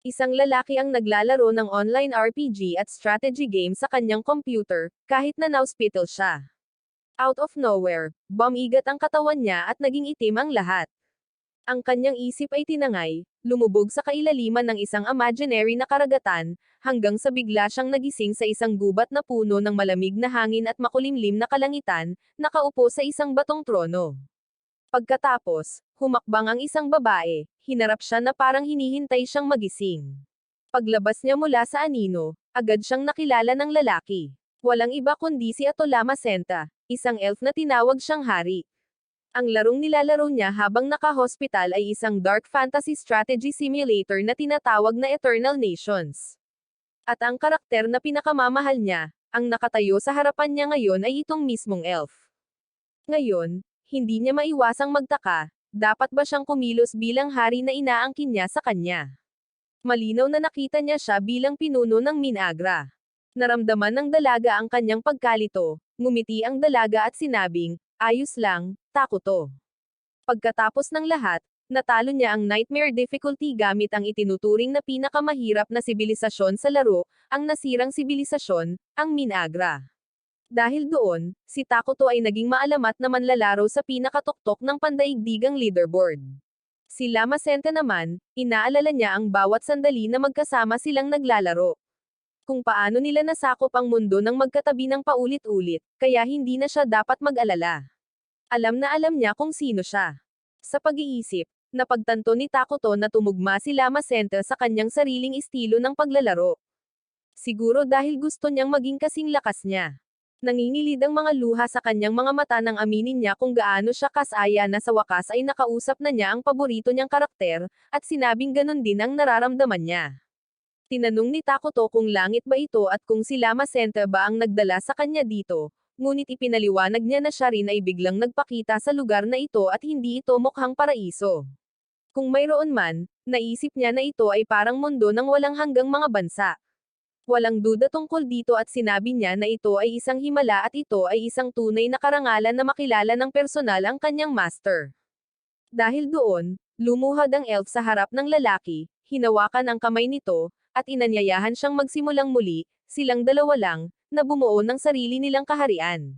Isang lalaki ang naglalaro ng online RPG at strategy game sa kanyang computer, kahit na na-hospital siya. Out of nowhere, bumigat ang katawan niya at naging itim ang lahat. Ang kanyang isip ay tinangay, lumubog sa kailaliman ng isang imaginary na karagatan, hanggang sa bigla siyang nagising sa isang gubat na puno ng malamig na hangin at makulimlim na kalangitan, nakaupo sa isang batong trono. Pagkatapos, humakbang ang isang babae, hinarap siya na parang hinihintay siyang magising. Paglabas niya mula sa anino, agad siyang nakilala ng lalaki. Walang iba kundi si Atolama Senta, isang elf na tinawag siyang hari. Ang larong nilalaro niya habang naka-hospital ay isang dark fantasy strategy simulator na tinatawag na Eternal Nations. At ang karakter na pinakamamahal niya, ang nakatayo sa harapan niya ngayon ay itong mismong elf. Ngayon, hindi niya maiwasang magtaka, dapat ba siyang kumilos bilang hari na inaangkin niya sa kanya? Malinaw na nakita niya siya bilang pinuno ng Minagra. Naramdaman ng dalaga ang kanyang pagkalito, ngumiti ang dalaga at sinabing, ayos lang, Takuto. Pagkatapos ng lahat, natalo niya ang Nightmare difficulty gamit ang itinuturing na pinakamahirap na sibilisasyon sa laro, ang nasirang sibilisasyon, ang Minagra. Dahil doon, si Takuto ay naging maalamat na manlalaro sa pinakatuktok ng pandaigdigang leaderboard. Si Lama Senta naman, inaalala niya ang bawat sandali na magkasama silang naglalaro. Kung paano nila nasakop ang mundo ng magkatabi ng paulit-ulit, kaya hindi na siya dapat mag-alala. Alam na alam niya kung sino siya. Sa pag-iisip, napagtanto ni Takuto na tumugma si Lama Senta sa kanyang sariling estilo ng paglalaro. Siguro dahil gusto niyang maging kasing lakas niya. Nangingilid ang mga luha sa kanyang mga mata nang aminin niya kung gaano siya kasaya na sa wakas ay nakausap na niya ang paborito niyang karakter, at sinabing ganon din ang nararamdaman niya. Tinanong ni Takuto kung langit ba ito at kung si Lama Senta ba ang nagdala sa kanya dito, ngunit ipinaliwanag niya na siya rin ay biglang nagpakita sa lugar na ito at hindi ito mukhang paraiso. Kung mayroon man, naisip niya na ito ay parang mundo ng walang hanggang mga bansa. Walang duda tungkol dito at sinabi niya na ito ay isang himala at ito ay isang tunay na karangalan na makilala ng personal ang kanyang master. Dahil doon, lumuhad ang elf sa harap ng lalaki, hinawakan ang kamay nito, at inanyayahan siyang magsimulang muli, silang dalawa lang, na bumuo ng sarili nilang kaharian.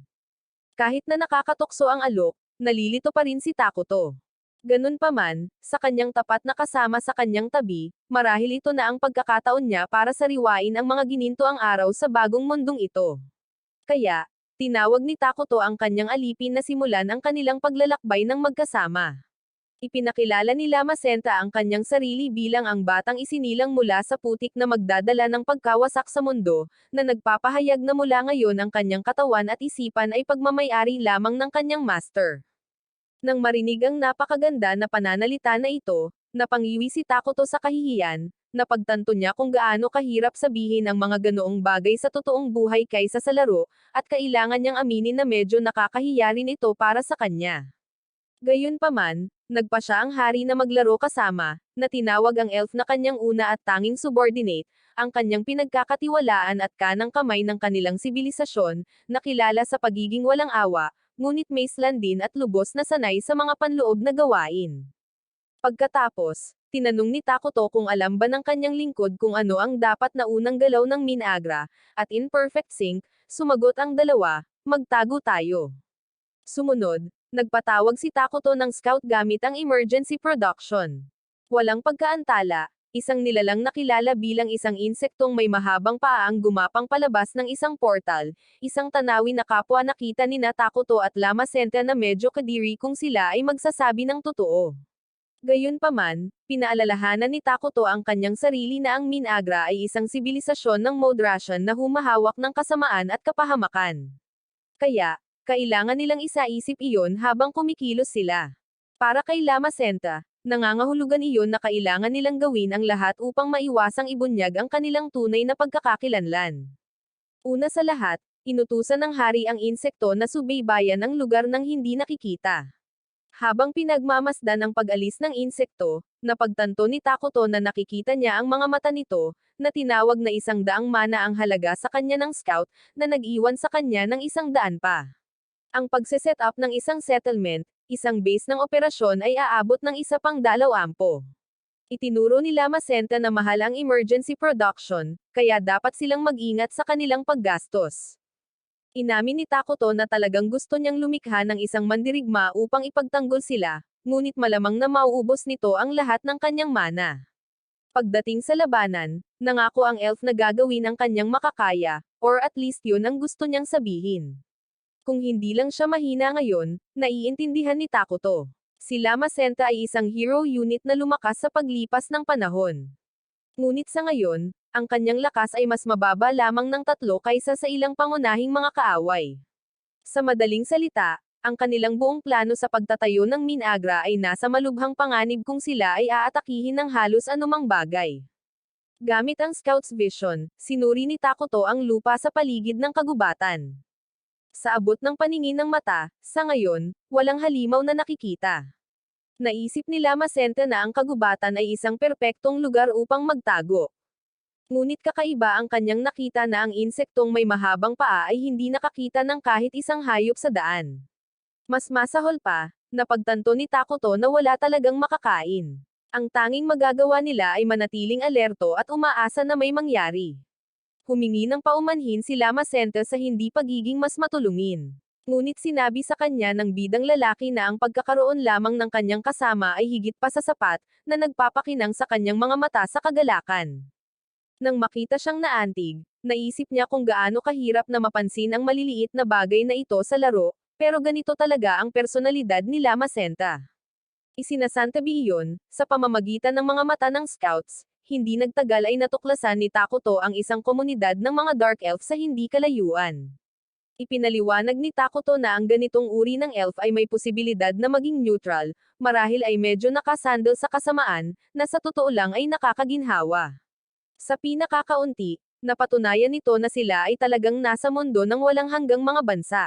Kahit na nakakatukso ang alok, nalilito pa rin si Takuto. Ganun pa man, sa kanyang tapat na kasama sa kanyang tabi, marahil ito na ang pagkakataon niya para sariwain ang mga gininto ang araw sa bagong mundong ito. Kaya, tinawag ni Takuto ang kanyang alipin na simulan ang kanilang paglalakbay ng magkasama. Ipinakilala ni Lama Senta ang kanyang sarili bilang ang batang isinilang mula sa putik na magdadala ng pagkawasak sa mundo, na nagpapahayag na mula ngayon ang kanyang katawan at isipan ay pagmamayari lamang ng kanyang master. Nang marinig ang napakaganda na pananalita na ito, napangiwi si Takuto sa kahihiyan, napagtanto niya kung gaano kahirap sabihin ang mga ganoong bagay sa totoong buhay kaysa sa laro, at kailangan niyang aminin na medyo nakakahiya rin ito para sa kanya. Gayunpaman, nagpa siya ang hari na maglaro kasama, na tinawag ang elf na kanyang una at tanging subordinate, ang kanyang pinagkakatiwalaan at kanang kamay ng kanilang sibilisasyon, na kilala sa pagiging walang awa, ngunit may slandin at lubos na sanay sa mga panloob na gawain. Pagkatapos, tinanong ni Takuto kung alam ba ng kanyang lingkod kung ano ang dapat na unang galaw ng Minagra, at in perfect sync, sumagot ang dalawa, magtago tayo. Sumunod, nagpatawag si Takuto ng scout gamit ang emergency production. Walang pagkaantala, isang nilalang nakilala bilang isang insektong may mahabang paa ang gumapang palabas ng isang portal, isang tanawin na kapwa nakita ni Takuto at Lama Senta na medyo kadiri kung sila ay magsasabi ng totoo. Gayunpaman, pinaalalahanan ni Takuto ang kanyang sarili na ang Minagra ay isang sibilisasyon ng Modrasyan na humahawak ng kasamaan at kapahamakan. Kaya, kailangan nilang isaisip iyon habang kumikilos sila. Para kay Lama Senta, nangangahulugan iyon na kailangan nilang gawin ang lahat upang maiwasang ibunyag ang kanilang tunay na pagkakakilanlan. Una sa lahat, inutusan ng hari ang insekto na subaybayan ang lugar ng hindi nakikita. Habang pinagmamasdan ang pag-alis ng insekto, napagtanto ni Takuto na nakikita niya ang mga mata nito, na tinawag na 100 mana ang halaga sa kanya ng scout, na nag-iwan sa kanya ng 100 pa. Ang pagse-set up ng isang settlement, isang base ng operasyon ay aabot ng isa pang 20. Itinuro ni Lama Senta na mahal ang emergency production, kaya dapat silang mag-ingat sa kanilang paggastos. Inamin ni Takuto na talagang gusto niyang lumikha ng isang mandirigma upang ipagtanggol sila, ngunit malamang na mauubos nito ang lahat ng kanyang mana. Pagdating sa labanan, nangako ang elf na gagawin ang kanyang makakaya, or at least yun ang gusto niyang sabihin. Kung hindi lang siya mahina ngayon, naiintindihan ni Takuto. Si Lama Senta ay isang hero unit na lumakas sa paglipas ng panahon. Ngunit sa ngayon, ang kanyang lakas ay mas mababa lamang ng 3 kaysa sa ilang pangunahing mga kaaway. Sa madaling salita, ang kanilang buong plano sa pagtatayo ng Minagra ay nasa malubhang panganib kung sila ay aatakihin ng halos anumang bagay. Gamit ang Scout's Vision, sinuri ni Takuto ang lupa sa paligid ng kagubatan. Sa abot ng paningin ng mata, sa ngayon, walang halimaw na nakikita. Naisip ni Lama Senta na ang kagubatan ay isang perpektong lugar upang magtago. Ngunit kakaiba ang kanyang nakita na ang insektong may mahabang paa ay hindi nakakita ng kahit isang hayop sa daan. Mas masahol pa, napagtanto ni Takuto na wala talagang makakain. Ang tanging magagawa nila ay manatiling alerto at umaasa na may mangyari. Humingi ng paumanhin si Lama Senta sa hindi pagiging mas matulungin. Ngunit sinabi sa kanya ng bidang lalaki na ang pagkakaroon lamang ng kanyang kasama ay higit pa sa sapat, na nagpapakinang sa kanyang mga mata sa kagalakan. Nang makita siyang naantig, naisip niya kung gaano kahirap na mapansin ang maliliit na bagay na ito sa laro, pero ganito talaga ang personalidad ni Lama Senta. Isinasantabi iyon, sa pamamagitan ng mga mata ng scouts, hindi nagtagal ay natuklasan ni Takuto ang isang komunidad ng mga Dark Elf sa hindi kalayuan. Ipinaliwanag ni Takuto na ang ganitong uri ng elf ay may posibilidad na maging neutral, marahil ay medyo nakasandal sa kasamaan, na sa totoo lang ay nakakaginhawa. Sa pinakakaunti, napatunayan nito na sila ay talagang nasa mundo ng walang hanggang mga bansa.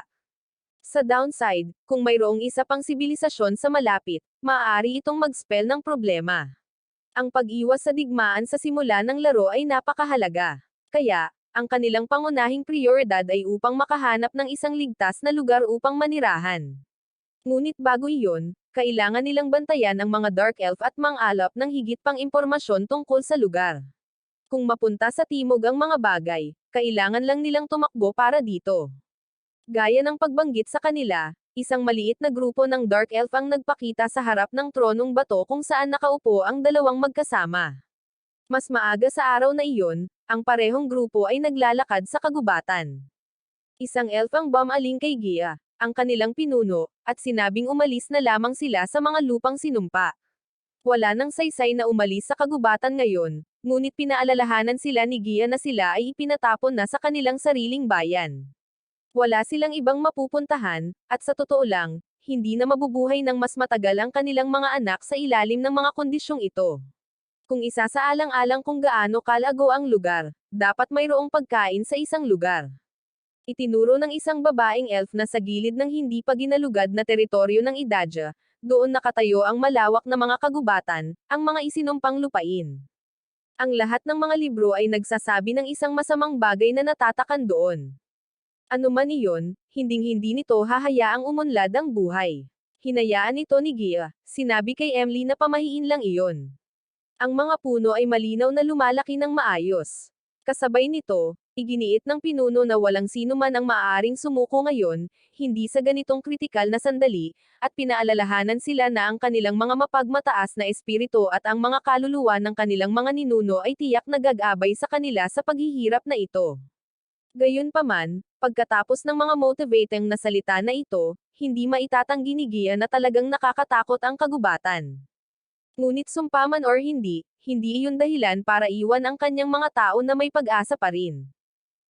Sa downside, kung mayroong isa pang sibilisasyon sa malapit, maaari itong mag-spell ng problema. Ang pag-iwas sa digmaan sa simula ng laro ay napakahalaga. Kaya, ang kanilang pangunahing prioridad ay upang makahanap ng isang ligtas na lugar upang manirahan. Ngunit bago iyon, kailangan nilang bantayan ang mga Dark Elf at mang-alap ng higit pang impormasyon tungkol sa lugar. Kung mapunta sa timog ang mga bagay, kailangan lang nilang tumakbo para dito. Gaya ng pagbanggit sa kanila, isang maliit na grupo ng Dark Elf ang nagpakita sa harap ng tronong bato kung saan nakaupo ang dalawang magkasama. Mas maaga sa araw na iyon, ang parehong grupo ay naglalakad sa kagubatan. Isang elf ang bumaling kay Gia, ang kanilang pinuno, at sinabing umalis na lamang sila sa mga lupang sinumpa. Wala nang saysay na umalis sa kagubatan ngayon, ngunit pinaalalahanan sila ni Gia na sila ay ipinatapon na sa kanilang sariling bayan. Wala silang ibang mapupuntahan, at sa totoo lang, hindi na mabubuhay ng mas matagal ang kanilang mga anak sa ilalim ng mga kondisyong ito. Kung isasaalang-alang kung gaano kalago ang lugar, dapat mayroong pagkain sa isang lugar. Itinuro ng isang babaeng elf na sa gilid ng hindi pa ginalugad na teritoryo ng Idadja, doon nakatayo ang malawak na mga kagubatan, ang mga isinumpang lupain. Ang lahat ng mga libro ay nagsasabi ng isang masamang bagay na natatakan doon. Ano man iyon, hinding-hindi nito hahayaang umunlad ang buhay. Hinayaan ito ni Gia, sinabi kay Emily na pamahiin lang iyon. Ang mga puno ay malinaw na lumalaki ng maayos. Kasabay nito, iginiit ng pinuno na walang sino man ang maaaring sumuko ngayon, hindi sa ganitong kritikal na sandali, at pinaalalahanan sila na ang kanilang mga mapagmataas na espiritu at ang mga kaluluwa ng kanilang mga ninuno ay tiyak na gagabay sa kanila sa paghihirap na ito. Gayunpaman, pagkatapos ng mga motivating na salita na ito, hindi maitatanggi ni Gia na talagang nakakatakot ang kagubatan. Ngunit sumpaman or hindi, hindi iyon dahilan para iwan ang kanyang mga tao na may pag-asa pa rin.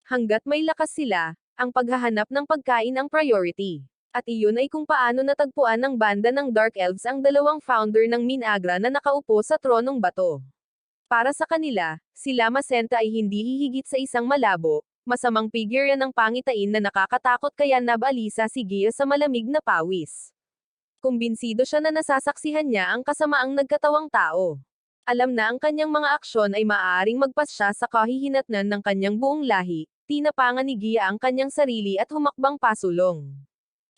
Hanggat may lakas sila, ang paghahanap ng pagkain ang priority. At iyon ay kung paano natagpuan ng banda ng Dark Elves ang dalawang founder ng Minagra na nakaupo sa tronong bato. Para sa kanila, si Lama Senta ay hindi hihigit sa isang malabo, masamang figure ng pangitain na nakakatakot kaya nabalisa si Gia sa malamig na pawis. Kumbinsido siya na nasasaksihan niya ang kasamaang nagkatawang tao. Alam na ang kanyang mga aksyon ay maaaring magpasya sa kahihinatnan ng kanyang buong lahi, tinapangan ni Gia ang kanyang sarili at humakbang pasulong.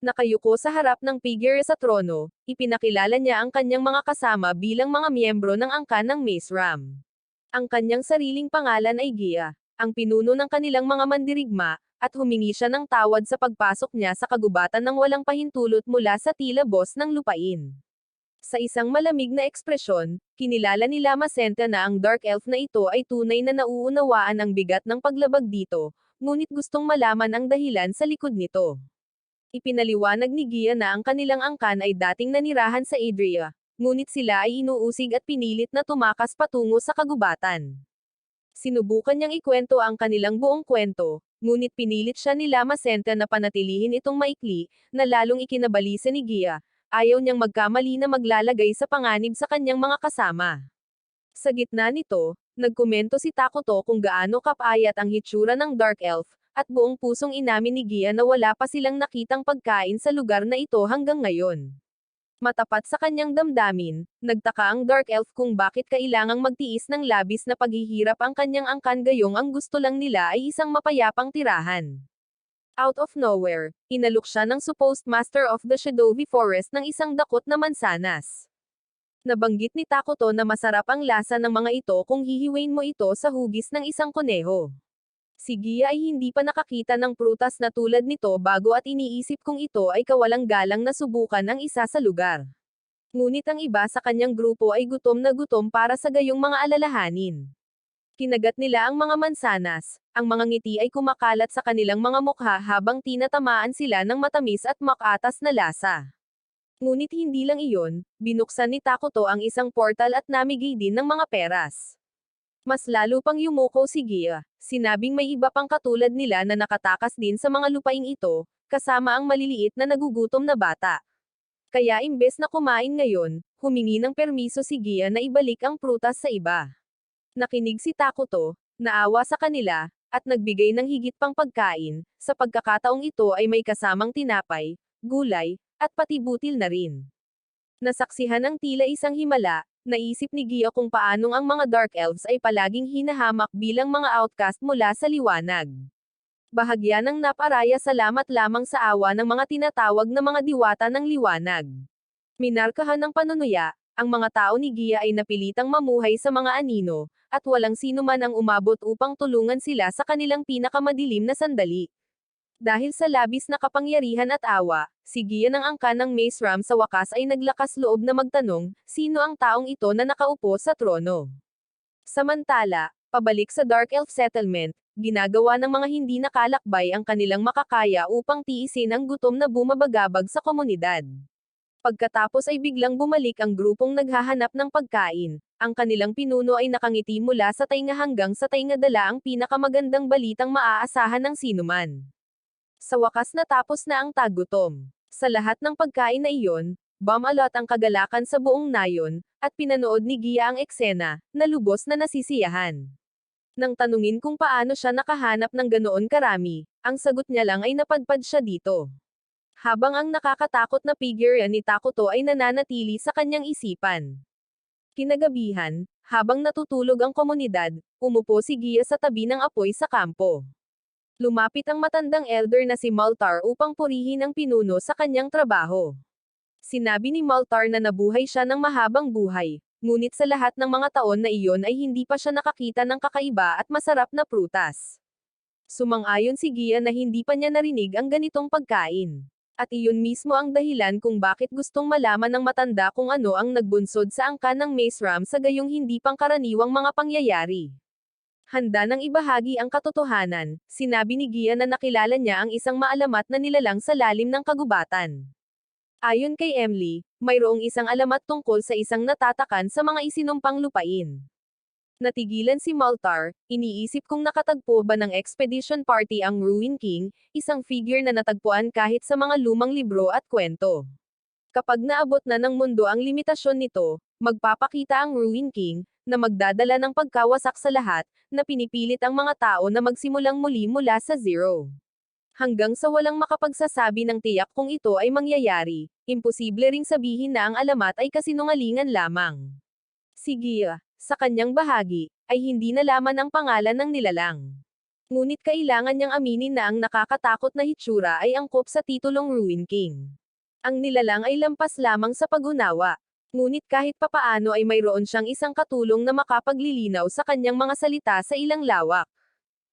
Nakayuko sa harap ng figure sa trono, ipinakilala niya ang kanyang mga kasama bilang mga miyembro ng angkan ng Mace Ram. Ang kanyang sariling pangalan ay Gia, ang pinuno ng kanilang mga mandirigma, at humingi siya ng tawad sa pagpasok niya sa kagubatan ng walang pahintulot mula sa tila boss ng lupain. Sa isang malamig na ekspresyon, kinilala ni Lama Senta na ang Dark Elf na ito ay tunay na nauunawaan ang bigat ng paglabag dito, ngunit gustong malaman ang dahilan sa likod nito. Ipinaliwanag ni Gia na ang kanilang angkan ay dating nanirahan sa Adria, ngunit sila ay inuusig at pinilit na tumakas patungo sa kagubatan. Sinubukan niyang ikwento ang kanilang buong kwento, ngunit pinilit siya ni Lama Senta na panatilihin itong maikli, na lalong ikinabalisa ni Gia. Ayaw niyang magkamali na maglalagay sa panganib sa kanyang mga kasama. Sa gitna nito, nagkomento si Takuto kung gaano kapayat ang hitsura ng Dark Elf, at buong pusong inamin ni Gia na wala pa silang nakitang pagkain sa lugar na ito hanggang ngayon. Matapat sa kanyang damdamin, nagtaka ang Dark Elf kung bakit kailangang magtiis ng labis na paghihirap ang kanyang angkan gayong ang gusto lang nila ay isang mapayapang tirahan. Out of nowhere, inalok siya ng supposed master of the Shadowvi Forest ng isang dakot na mansanas. Nabanggit ni Takuto na masarap ang lasa ng mga ito kung hihiwain mo ito sa hugis ng isang kuneho. Si Gia ay hindi pa nakakita ng prutas na tulad nito bago at iniisip kung ito ay kawalang galang na subukan ang isa sa lugar. Ngunit ang iba sa kanyang grupo ay gutom na gutom para sa gayong mga alalahanin. Kinagat nila ang mga mansanas, ang mga ngiti ay kumakalat sa kanilang mga mukha habang tinatamaan sila ng matamis at makatas na lasa. Ngunit hindi lang iyon, binuksan ni Takuto ang isang portal at namigay din ng mga peras. Mas lalo pang yumuko si Gia, sinabing may iba pang katulad nila na nakatakas din sa mga lupaing ito, kasama ang maliliit na nagugutom na bata. Kaya imbes na kumain ngayon, humingi ng permiso si Gia na ibalik ang prutas sa iba. Nakinig si Takuto, naawa sa kanila, at nagbigay ng higit pang pagkain, sa pagkakataong ito ay may kasamang tinapay, gulay, at pati butil na rin. Nasaksihan ng tila isang himala, naisip ni Gia kung paanong ang mga Dark Elves ay palaging hinahamak bilang mga outcast mula sa liwanag. Bahagya ng naparaya salamat lamang sa awa ng mga tinatawag na mga diwata ng liwanag. Minarkahan ng panunuya, ang mga tao ni Gia ay napilitang mamuhay sa mga anino, at walang sino man ang umabot upang tulungan sila sa kanilang pinakamadilim na sandali. Dahil sa labis na kapangyarihan at awa, si Gia ng angkan ng Mace Ram sa wakas ay naglakas loob na magtanong, sino ang taong ito na nakaupo sa trono. Samantala, pabalik sa Dark Elf Settlement, ginagawa ng mga hindi nakalakbay ang kanilang makakaya upang tiisin ang gutom na bumabagabag sa komunidad. Pagkatapos ay biglang bumalik ang grupong naghahanap ng pagkain. Ang kanilang pinuno ay nakangiti mula sa tainga hanggang sa tainga, dala ang pinakamagandang balitang maaasahan ng sinuman. Sa wakas natapos na ang tagutom. Sa lahat ng pagkain na iyon, bumalot ang kagalakan sa buong nayon, at pinanood ni Gia ang eksena, na lubos na nasisiyahan. Nang tanungin kung paano siya nakahanap ng ganoon karami, ang sagot niya lang ay napadpad siya dito. Habang ang nakakatakot na figure ni Takuto ay nananatili sa kanyang isipan. Kinagabihan, habang natutulog ang komunidad, umupo si Gia sa tabi ng apoy sa kampo. Lumapit ang matandang elder na si Maltar upang purihin ang pinuno sa kanyang trabaho. Sinabi ni Maltar na nabuhay siya ng mahabang buhay, ngunit sa lahat ng mga taon na iyon ay hindi pa siya nakakita ng kakaiba at masarap na prutas. Sumang-ayon si Gia na hindi pa niya narinig ang ganitong pagkain. At iyon mismo ang dahilan kung bakit gustong malaman ng matanda kung ano ang nagbunsod sa angkan ng Mace Ram sa gayong hindi pangkaraniwang mga pangyayari. Handa nang ibahagi ang katotohanan, sinabi ni Gia na nakilala niya ang isang maalamat na nilalang sa lalim ng kagubatan. Ayon kay Emily, mayroong isang alamat tungkol sa isang natatakan sa mga isinumpang lupain. Natigilan si Maltar, iniisip kung nakatagpo ba ng expedition party ang Ruin King, isang figure na natagpuan kahit sa mga lumang libro at kwento. Kapag naabot na ng mundo ang limitasyon nito, magpapakita ang Ruin King, na magdadala ng pagkawasak sa lahat, na pinipilit ang mga tao na magsimulang muli mula sa zero. Hanggang sa walang makapagsasabi ng tiyak kung ito ay mangyayari, imposible ring sabihin na ang alamat ay kasinungalingan lamang. Si Gia, sa kanyang bahagi, ay hindi nalaman ang pangalan ng nilalang. Ngunit kailangan niyang aminin na ang nakakatakot na hitsura ay angkop sa titulong Ruin King. Ang nilalang ay lampas lamang sa pag-unawa. Ngunit kahit papaano ay mayroon siyang isang katulong na makapaglilinaw sa kanyang mga salita sa ilang lawak.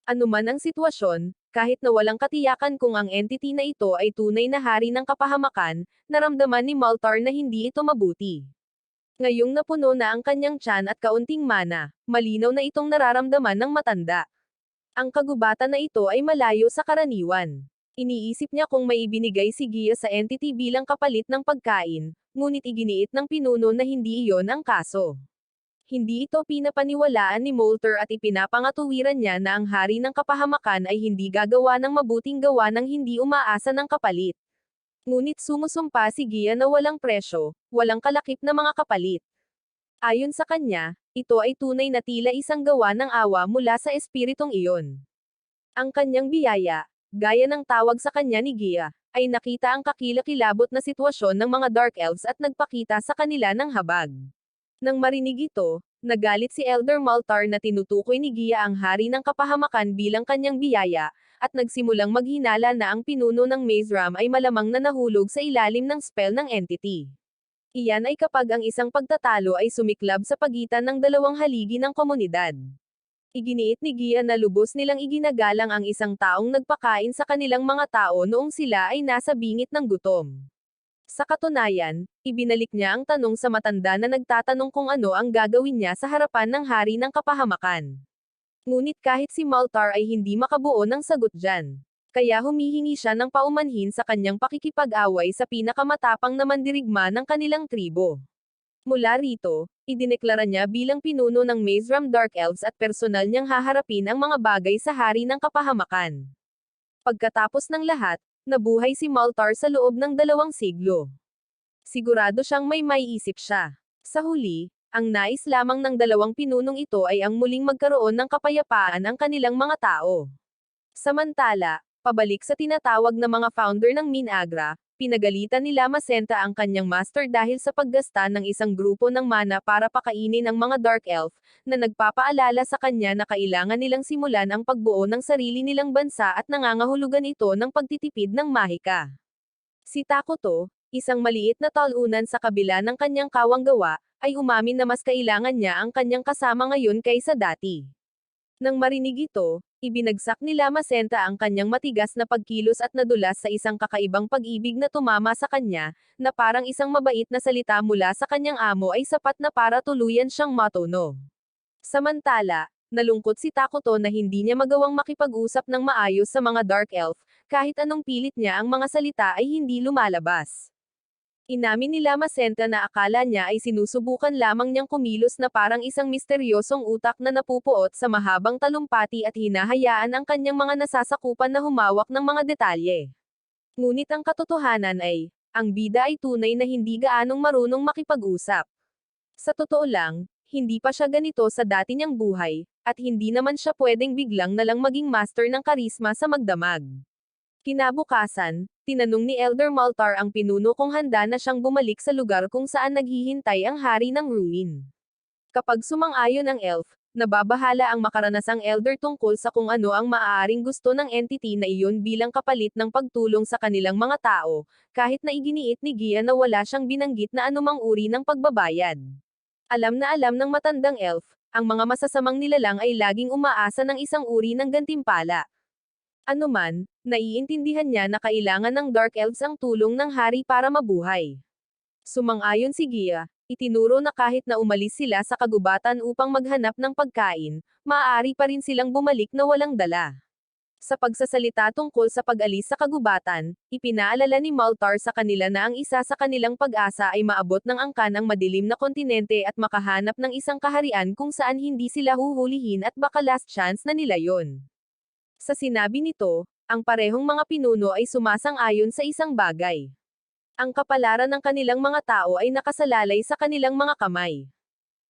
Anuman ang sitwasyon, kahit na walang katiyakan kung ang entity na ito ay tunay na hari ng kapahamakan, naramdaman ni Maltar na hindi ito mabuti. Ngayong napuno na ang kanyang tiyan at kaunting mana, malinaw na itong nararamdaman ng matanda. Ang kagubatan na ito ay malayo sa karaniwan. Iniisip niya kung may ibinigay si Gia sa entity bilang kapalit ng pagkain, ngunit iginiit ng pinuno na hindi iyon ang kaso. Hindi ito pinapaniwalaan ni Moulter at ipinapangatuwiran niya na ang hari ng kapahamakan ay hindi gagawa ng mabuting gawa ng hindi umaasa ng kapalit. Ngunit sumusumpa si Gia na walang presyo, walang kalakip na mga kapalit. Ayon sa kanya, ito ay tunay na tila isang gawa ng awa mula sa espiritong iyon. Ang kanyang biyaya, gaya ng tawag sa kanya ni Gia, ay nakita ang kakilakilabot na sitwasyon ng mga Dark Elves at nagpakita sa kanila ng habag. Nang marinig ito, nagalit si Elder Maltar na tinutukoy ni Gia ang hari ng kapahamakan bilang kanyang biyaya, at nagsimulang maghinala na ang pinuno ng Maze Ram ay malamang na nahulog sa ilalim ng spell ng entity. Iyan ay kapag ang isang pagtatalo ay sumiklab sa pagitan ng dalawang haligi ng komunidad. Iginiit ni Gia na lubos nilang iginagalang ang isang taong nagpakain sa kanilang mga tao noong sila ay nasa bingit ng gutom. Sa katunayan, ibinalik niya ang tanong sa matanda na nagtatanong kung ano ang gagawin niya sa harapan ng hari ng kapahamakan. Ngunit kahit si Maltar ay hindi makabuo ng sagot dyan. Kaya humihingi siya ng paumanhin sa kanyang pakikipag-away sa pinakamatapang na mandirigma ng kanilang tribo. Mula rito, idineklara niya bilang pinuno ng Maze Ram Dark Elves at personal niyang haharapin ang mga bagay sa hari ng kapahamakan. Pagkatapos ng lahat, nabuhay si Maltar sa loob ng 2 siglo. Sigurado siyang may maiisip siya. Sa huli, ang nais lamang ng 2 pinunong ito ay ang muling magkaroon ng kapayapaan ang kanilang mga tao. Samantala, pabalik sa tinatawag na mga founder ng Minagra, pinagalitan ni Lama Senta ang kanyang master dahil sa paggasta ng isang grupo ng mana para pakainin ang mga Dark Elf, na nagpapaalala sa kanya na kailangan nilang simulan ang pagbuo ng sarili nilang bansa at nangangahulugan ito ng pagtitipid ng mahika. Si Takuto, isang maliit na talunan sa kabila ng kanyang kawanggawa, ay umamin na mas kailangan niya ang kanyang kasama ngayon kaysa dati. Nang marinig ito, ibinagsak ni Lama Senta ang kanyang matigas na pagkilos at nadulas sa isang kakaibang pag-ibig na tumama sa kanya, na parang isang mabait na salita mula sa kanyang amo ay sapat na para tuluyan siyang matono. Samantala, nalungkot si Takuto na hindi niya magawang makipag-usap ng maayos sa mga Dark Elf, kahit anong pilit niya ang mga salita ay hindi lumalabas. Inamin ni Lama Senta na akala niya ay sinusubukan lamang niyang kumilos na parang isang misteryosong utak na napupuot sa mahabang talumpati at hinahayaan ang kanyang mga nasasakupan na humawak ng mga detalye. Ngunit ang katotohanan ay, ang bida ay tunay na hindi gaanong marunong makipag-usap. Sa totoo lang, hindi pa siya ganito sa dati niyang buhay, at hindi naman siya pwedeng biglang na lang maging master ng karisma sa magdamag. Kinabukasan, tinanong ni Elder Maltar ang pinuno kung handa na siyang bumalik sa lugar kung saan naghihintay ang hari ng ruin. Kapag sumang-ayon ang elf, nababahala ang makaranasang elder tungkol sa kung ano ang maaaring gusto ng entity na iyon bilang kapalit ng pagtulong sa kanilang mga tao, kahit na iginiit ni Gia na wala siyang binanggit na anumang uri ng pagbabayad. Alam na alam ng matandang elf, ang mga masasamang nilalang ay laging umaasa ng isang uri ng gantimpala. Anuman, naiintindihan niya na kailangan ng Dark Elves ang tulong ng hari para mabuhay. Sumang-ayon si Gia, itinuro na kahit na umalis sila sa kagubatan upang maghanap ng pagkain, maaari pa rin silang bumalik na walang dala. Sa pagsasalita tungkol sa pag-alis sa kagubatan, ipinaalala ni Maltar sa kanila na ang isa sa kanilang pag-asa ay maabot ng angkan ang madilim na kontinente at makahanap ng isang kaharian kung saan hindi sila huhulihin at baka last chance na nila yon. Sa sinabi nito, ang parehong mga pinuno ay sumasang-ayon sa isang bagay. Ang kapalaran ng kanilang mga tao ay nakasalalay sa kanilang mga kamay.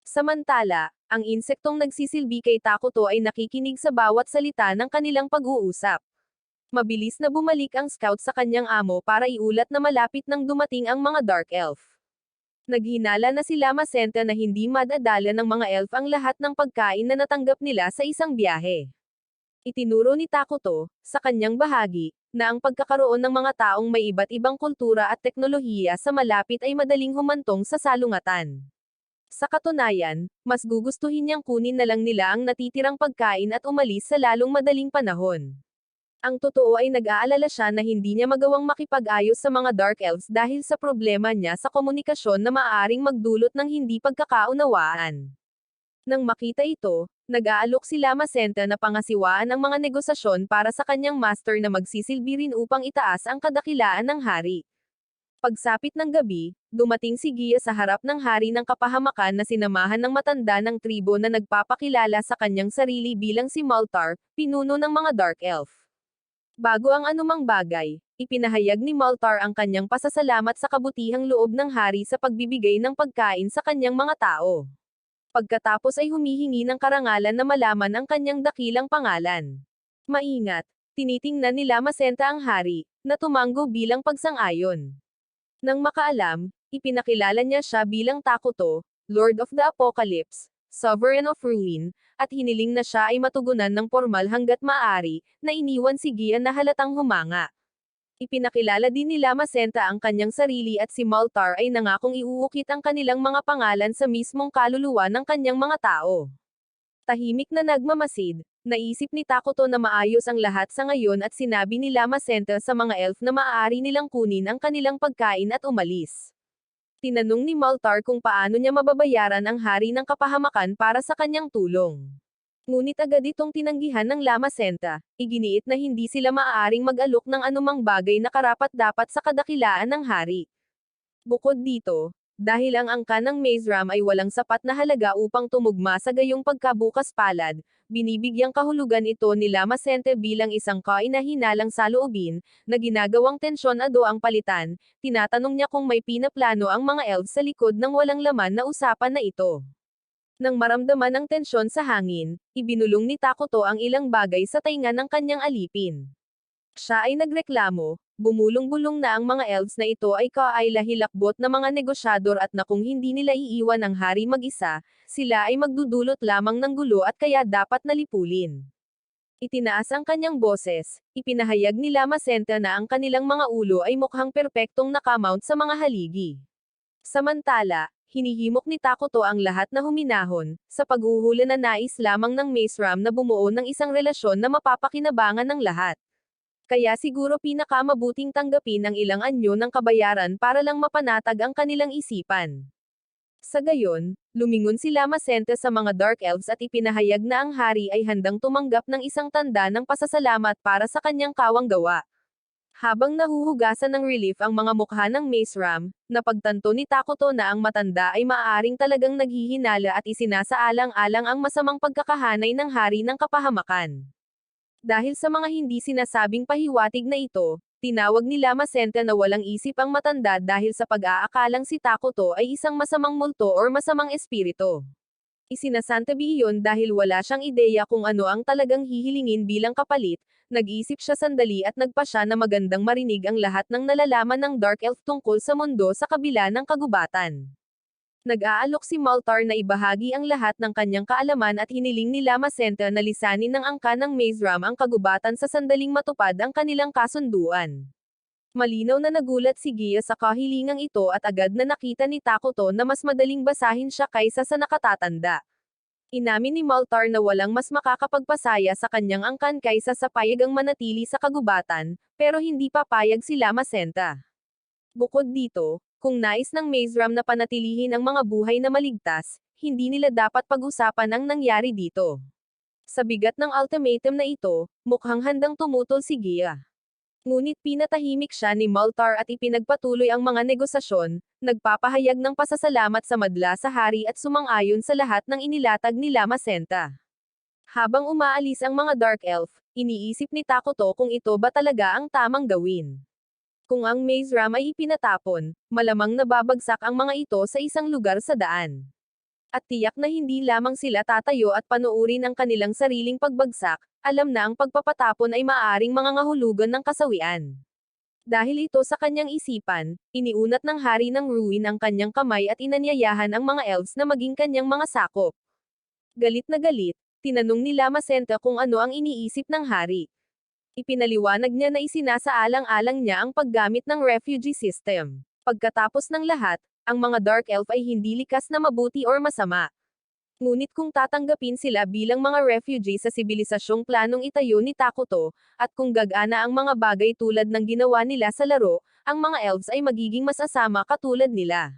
Samantala, ang insektong nagsisilbi kay Takuto ay nakikinig sa bawat salita ng kanilang pag-uusap. Mabilis na bumalik ang scout sa kanyang amo para iulat na malapit nang dumating ang mga Dark Elf. Naghinala na si Lama Senta na hindi madadala ng mga elf ang lahat ng pagkain na natanggap nila sa isang biyahe. Itinuro ni Takuto, sa kanyang bahagi, na ang pagkakaroon ng mga taong may iba't ibang kultura at teknolohiya sa malapit ay madaling humantong sa salungatan. Sa katunayan, mas gugustuhin niyang kunin na lang nila ang natitirang pagkain at umalis sa lalong madaling panahon. Ang totoo ay nag-aalala siya na hindi niya magawang makipag-ayos sa mga Dark Elves dahil sa problema niya sa komunikasyon na maaaring magdulot ng hindi pagkakaunawaan. Nang makita ito, nag-aalok si Lama Senta na pangasiwaan ang mga negosasyon para sa kanyang master na magsisilbi rin upang itaas ang kadakilaan ng hari. Pagsapit ng gabi, dumating si Gia sa harap ng hari ng kapahamakan na sinamahan ng matanda ng tribo na nagpapakilala sa kanyang sarili bilang si Maltar, pinuno ng mga Dark Elf. Bago ang anumang bagay, ipinahayag ni Maltar ang kanyang pasasalamat sa kabutihang loob ng hari sa pagbibigay ng pagkain sa kanyang mga tao. Pagkatapos ay humihingi ng karangalan na malaman ang kanyang dakilang pangalan. Maingat, tinitingnan ni Lama Senta ang hari, na tumanggo bilang pagsang-ayon. Nang makaalam, ipinakilala niya siya bilang Takuto, Lord of the Apocalypse, Sovereign of Ruin, at hiniling na siya ay matugunan ng pormal hanggat maaari, na iniwan si Gia na halatang humanga. Ipinakilala din ni Lama Senta ang kanyang sarili at si Maltar ay nangakong iuukit ang kanilang mga pangalan sa mismong kaluluwa ng kanyang mga tao. Tahimik na nagmamasid, naisip ni Takuto na maayos ang lahat sa ngayon at sinabi ni Lama Senta sa mga elf na maaari nilang kunin ang kanilang pagkain at umalis. Tinanong ni Maltar kung paano niya mababayaran ang hari ng kapahamakan para sa kanyang tulong. Ngunit agad itong tinanggihan ng Lama Senta, iginiit na hindi sila maaaring mag-alok ng anumang bagay na karapat-dapat sa kadakilaan ng hari. Bukod dito, dahil ang angka ng Maze Ram ay walang sapat na halaga upang tumugma sa gayong pagkabukas palad, binibigyang kahulugan ito ni Lama Senta bilang isang kaina-hinalang saloobin, na ginagawang tensyon ado ang palitan, tinatanong niya kung may pinaplano ang mga elves sa likod ng walang laman na usapan na ito. Nang maramdaman ang tensyon sa hangin, ibinulong ni Takuto ang ilang bagay sa tainga ng kanyang alipin. Siya ay nagreklamo, bumulong-bulong na ang mga elves na ito ay kaay-lahilakbot na mga negosyador at na kung hindi nila iiwan ang hari mag-isa, sila ay magdudulot lamang ng gulo at kaya dapat nalipulin. Itinaas ang kanyang boses, ipinahayag ni Lama Senta na ang kanilang mga ulo ay mukhang perpektong nakamount sa mga haligi. Samantala, hinihimok ni Takuto ang lahat na huminahon, sa paghuhula na nais lamang ng Maze Ram na bumuo ng isang relasyon na mapapakinabangan ng lahat. Kaya siguro pinakamabuting tanggapin ang ilang anyo ng kabayaran para lang mapanatag ang kanilang isipan. Sa gayon, lumingon si Lama Senta sa mga Dark Elves at ipinahayag na ang hari ay handang tumanggap ng isang tanda ng pasasalamat para sa kanyang kawang gawa. Habang nahuhugasan ng relief ang mga mukha ng Maze Ram, napagtanto ni Takuto na ang matanda ay maaaring talagang naghihinala at isinasaalang-alang ang masamang pagkakahanay ng hari ng kapahamakan. Dahil sa mga hindi sinasabing pahiwatig na ito, tinawag ni Lama Senta na walang isip ang matanda dahil sa pag-aakalang si Takuto ay isang masamang multo or masamang espiritu. Isinasantabi iyon dahil wala siyang ideya kung ano ang talagang hihilingin bilang kapalit, nag-isip siya sandali at nagpa siya na magandang marinig ang lahat ng nalalaman ng Dark Elf tungkol sa mundo sa kabila ng kagubatan. Nag-aalok si Maltar na ibahagi ang lahat ng kanyang kaalaman at hiniling ni Lama Senta na lisanin ng angka ng Maze Ram ang kagubatan sa sandaling matupad ang kanilang kasunduan. Malinaw na nagulat si Gia sa kahilingang ito at agad na nakita ni Takuto na mas madaling basahin siya kaysa sa nakatatanda. Inamin ni Maltar na walang mas makakapagpasaya sa kanyang angkan kaysa sa payagang manatili sa kagubatan, pero hindi papayag si Lama Senta. Bukod dito, kung nais ng Maze Ram na panatilihin ang mga buhay na maligtas, hindi nila dapat pag-usapan ang nangyari dito. Sa bigat ng ultimatum na ito, mukhang handang tumutol si Gia. Ngunit pinatahimik siya ni Maltar at ipinagpatuloy ang mga negosasyon, nagpapahayag ng pasasalamat sa madla sa hari at sumang-ayon sa lahat ng inilatag ni Lama Senta. Habang umaalis ang mga Dark Elf, iniisip ni Takuto kung ito ba talaga ang tamang gawin. Kung ang Maze Ram ay ipinatapon, malamang nababagsak ang mga ito sa isang lugar sa daan. At tiyak na hindi lamang sila tatayo at panuurin ang kanilang sariling pagbagsak, alam na ang pagpapatapon ay maaaring mangangahulugan ng kasawian. Dahil ito sa kanyang isipan, iniunat ng hari ng ruin ang kanyang kamay at inanyayahan ang mga elves na maging kanyang mga sakop. Galit na galit, Tinanong ni Lama Senta kung ano ang iniisip ng hari. Ipinaliwanag niya na isinasaalang-alang niya ang paggamit ng refugee system. Pagkatapos ng lahat, ang mga Dark Elf ay hindi likas na mabuti or masama. Ngunit kung tatanggapin sila bilang mga refugee sa sibilisasyong planong itayo ni Takuto, at kung gagana ang mga bagay tulad ng ginawa nila sa laro, ang mga elves ay magiging mas asama katulad nila.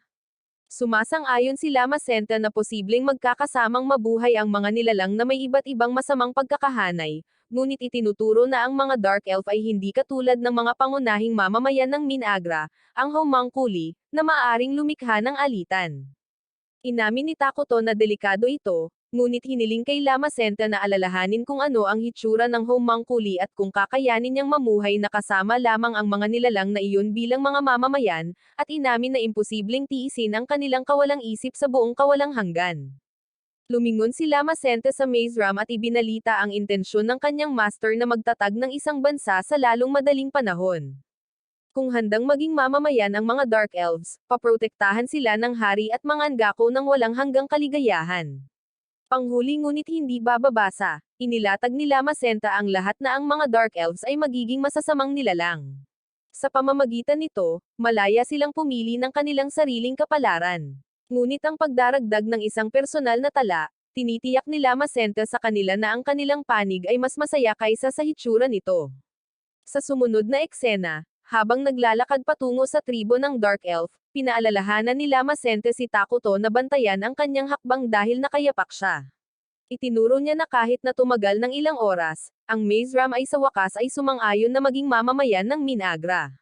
Sumasang-ayon si Lama Senta na posibleng magkakasamang mabuhay ang mga nilalang na may iba't ibang masamang pagkakahanay, ngunit itinuturo na ang mga Dark Elf ay hindi katulad ng mga pangunahing mamamayan ng Minagra, ang homunculi, na maaaring lumikha ng alitan. Inamin ni Takuto na delikado ito, ngunit hiniling kay Lama Senta na alalahanin kung ano ang hitsura ng homunculi at kung kakayanin niyang mamuhay na kasama lamang ang mga nilalang na iyon bilang mga mamamayan, at inamin na imposibleng tiisin ang kanilang kawalang isip sa buong kawalang hanggan. Lumingon si Lama Senta sa Maze Ram at ibinalita ang intensyon ng kanyang master na magtatag ng isang bansa sa lalong madaling panahon. Kung handang maging mamamayan ang mga Dark Elves, paprotektahan sila ng hari at mga angako ng walang hanggang kaligayahan. Panghuli ngunit hindi bababasa, inilatag ni Lama Senta ang lahat na ang mga Dark Elves ay magiging masasamang nilalang. Sa pamamagitan nito, malaya silang pumili ng kanilang sariling kapalaran. Ngunit ang pagdaragdag ng isang personal na tala, tinitiyak ni Lama Senta sa kanila na ang kanilang panig ay mas masaya kaysa sa hitsura nito. Sa sumunod na eksena, habang naglalakad patungo sa tribo ng Dark Elf, pinaalalahanan ni Lama Senta si Takuto na bantayan ang kanyang hakbang dahil nakayapak siya. Itinuro niya na kahit na tumagal ng ilang oras, ang Maze Ram ay sa wakas ay sumang-ayon na maging mamamayan ng Minagra.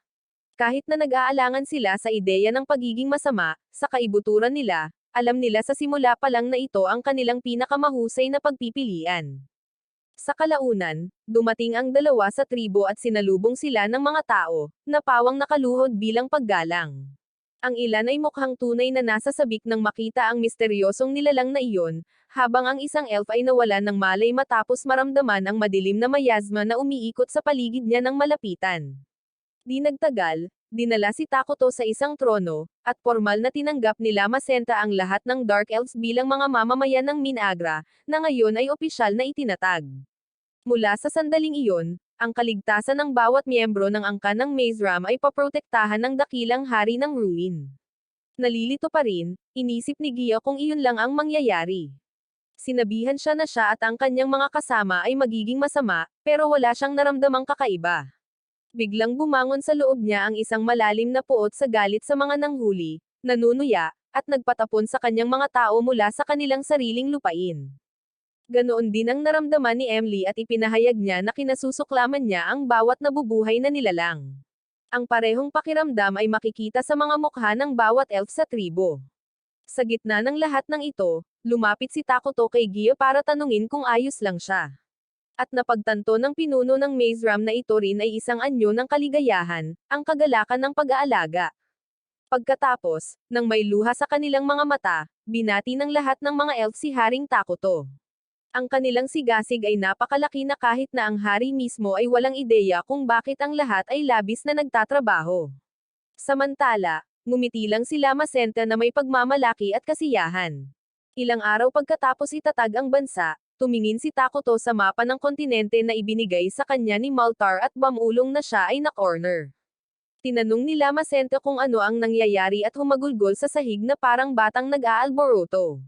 Kahit na nag-aalangan sila sa ideya ng pagiging masama, sa kaibuturan nila, alam nila sa simula pa lang na ito ang kanilang pinakamahusay na pagpipilian. Sa kalaunan, dumating ang dalawa sa tribo at sinalubong sila ng mga tao, na pawang nakaluhod bilang paggalang. Ang ilan ay mukhang tunay na nasa sabik nang makita ang misteryosong nilalang na iyon, habang ang isang elf ay nawalan ng malay matapos maramdaman ang madilim na mayasma na umiikot sa paligid niya ng malapitan. Di nagtagal, dinala si Takuto sa isang trono, at formal na tinanggap ni Lama Senta ang lahat ng Dark Elves bilang mga mamamayan ng Minagra, na ngayon ay opisyal na itinatag. Mula sa sandaling iyon, ang kaligtasan ng bawat miyembro ng angkan ng Maze Ram ay paprotektahan ng dakilang hari ng ruin. Nalilito pa rin, inisip ni Gia kung iyon lang ang mangyayari. Sinabihan siya na siya at ang kanyang mga kasama ay magiging masama, pero wala siyang naramdamang kakaiba. Biglang bumangon sa loob niya ang isang malalim na puot sa galit sa mga nanghuli, nanunuya, at nagpatapon sa kanyang mga tao mula sa kanilang sariling lupain. Ganoon din ang naramdaman ni Emily at ipinahayag niya na kinasusuklaman niya ang bawat nabubuhay na nilalang. Ang parehong pakiramdam ay makikita sa mga mukha ng bawat elf sa tribo. Sa gitna ng lahat ng ito, lumapit si Takuto kay Gia para tanungin kung ayos lang siya. At napagtanto ng pinuno ng Maze Ram na ito rin ay isang anyo ng kaligayahan, ang kagalakan ng pag-aalaga. Pagkatapos, nang may luha sa kanilang mga mata, binati ng lahat ng mga elf si Haring Takuto. Ang kanilang sigasig ay napakalaki na kahit na ang hari mismo ay walang ideya kung bakit ang lahat ay labis na nagtatrabaho. Samantala, ngumiti lang si Lama Senta na may pagmamalaki at kasiyahan. Ilang araw pagkatapos itatag ang bansa, tumingin si Takuto sa mapa ng kontinente na ibinigay sa kanya ni Maltar at bamulong na siya ay na-corner. Tinanong ni Lama Senta kung ano ang nangyayari at humagulgol sa sahig na parang batang nag-aalboroto.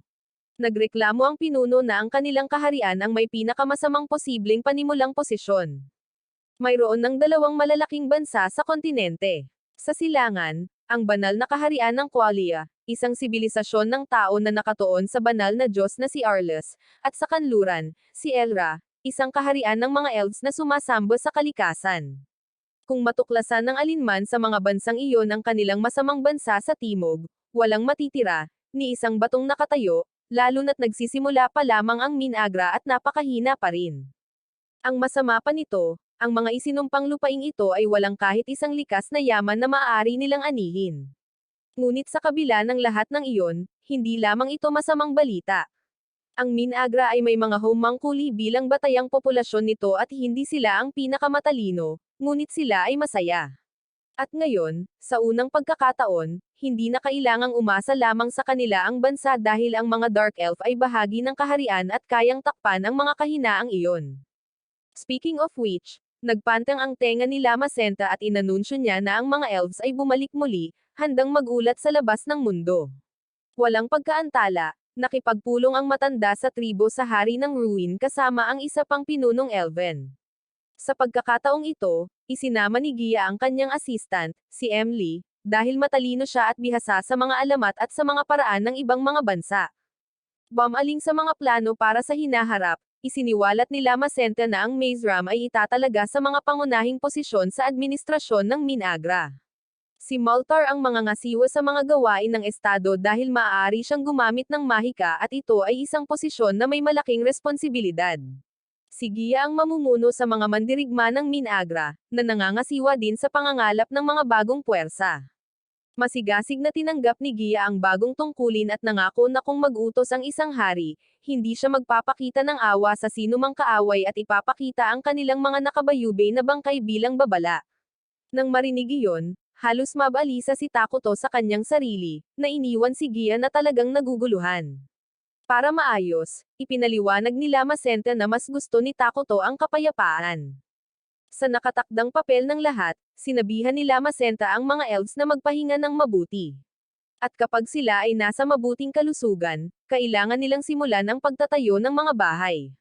Nagreklamo ang pinuno na ang kanilang kaharian ang may pinakamasamang posibleng panimulang posisyon. Mayroon ng dalawang malalaking bansa sa kontinente. Sa silangan, ang banal na kaharian ng Qualia, isang sibilisasyon ng tao na nakatuon sa banal na Diyos na si Arles, at sa kanluran, si Elra, isang kaharian ng mga elves na sumasamba sa kalikasan. Kung matuklasan ng alinman sa mga bansang iyon ang kanilang masamang bansa sa timog, walang matitira, ni isang batong nakatayo, lalo na't nagsisimula pa lamang ang Minagra at napakahina pa rin. Ang masama pa nito, ang mga isinumpang lupaing ito ay walang kahit isang likas na yaman na maaari nilang anihin. Ngunit sa kabila ng lahat ng iyon, hindi lamang ito masamang balita. Ang Minagra ay may mga homunculi bilang batayang populasyon nito at hindi sila ang pinakamatalino, ngunit sila ay masaya. At ngayon, sa unang pagkakataon, hindi na kailangang umasa lamang sa kanila ang bansa dahil ang mga Dark Elf ay bahagi ng kaharian at kayang takpan ang mga kahinaang iyon. Speaking of which, nagpantang ang tenga ni Lama Senta at inanunsyo niya na ang mga elves ay bumalik muli, handang magulat sa labas ng mundo. Walang pagkaantala, nakipagpulong ang matanda sa tribo sa hari ng ruin kasama ang isa pang pinunong elven. Sa pagkakataong ito, isinama ni Gia ang kanyang assistant, si Emily, dahil matalino siya at bihasa sa mga alamat at sa mga paraan ng ibang mga bansa. Bumaling sa mga plano para sa hinaharap, isiniwalat ni Lama Senta na ang Maze Ram ay itatalaga sa mga pangunahing posisyon sa administrasyon ng Minagra. Si Maltar ang mangangasiwa sa mga gawain ng estado dahil maaari siyang gumamit ng mahika at ito ay isang posisyon na may malaking responsibilidad. Si Gia ang mamumuno sa mga mandirigma ng Minagra, na nangangasiwa din sa pangangalap ng mga bagong puwersa. Masigasig na tinanggap ni Gia ang bagong tungkulin at nangako na kung mag-utos ang isang hari, hindi siya magpapakita ng awa sa sinumang kaaway at ipapakita ang kanilang mga nakabayubay na bangkay bilang babala. Nang marinig iyon, halos mabalisa si Takuto sa kanyang sarili, na iniwan si Gia na talagang naguguluhan. Para maayos, ipinaliwanag ni Lama Senta na mas gusto ni Takuto ang kapayapaan. Sa nakatakdang papel ng lahat, sinabihan ni Lama Senta ang mga elves na magpahinga ng mabuti. At kapag sila ay nasa mabuting kalusugan, kailangan nilang simulan ang pagtatayo ng mga bahay.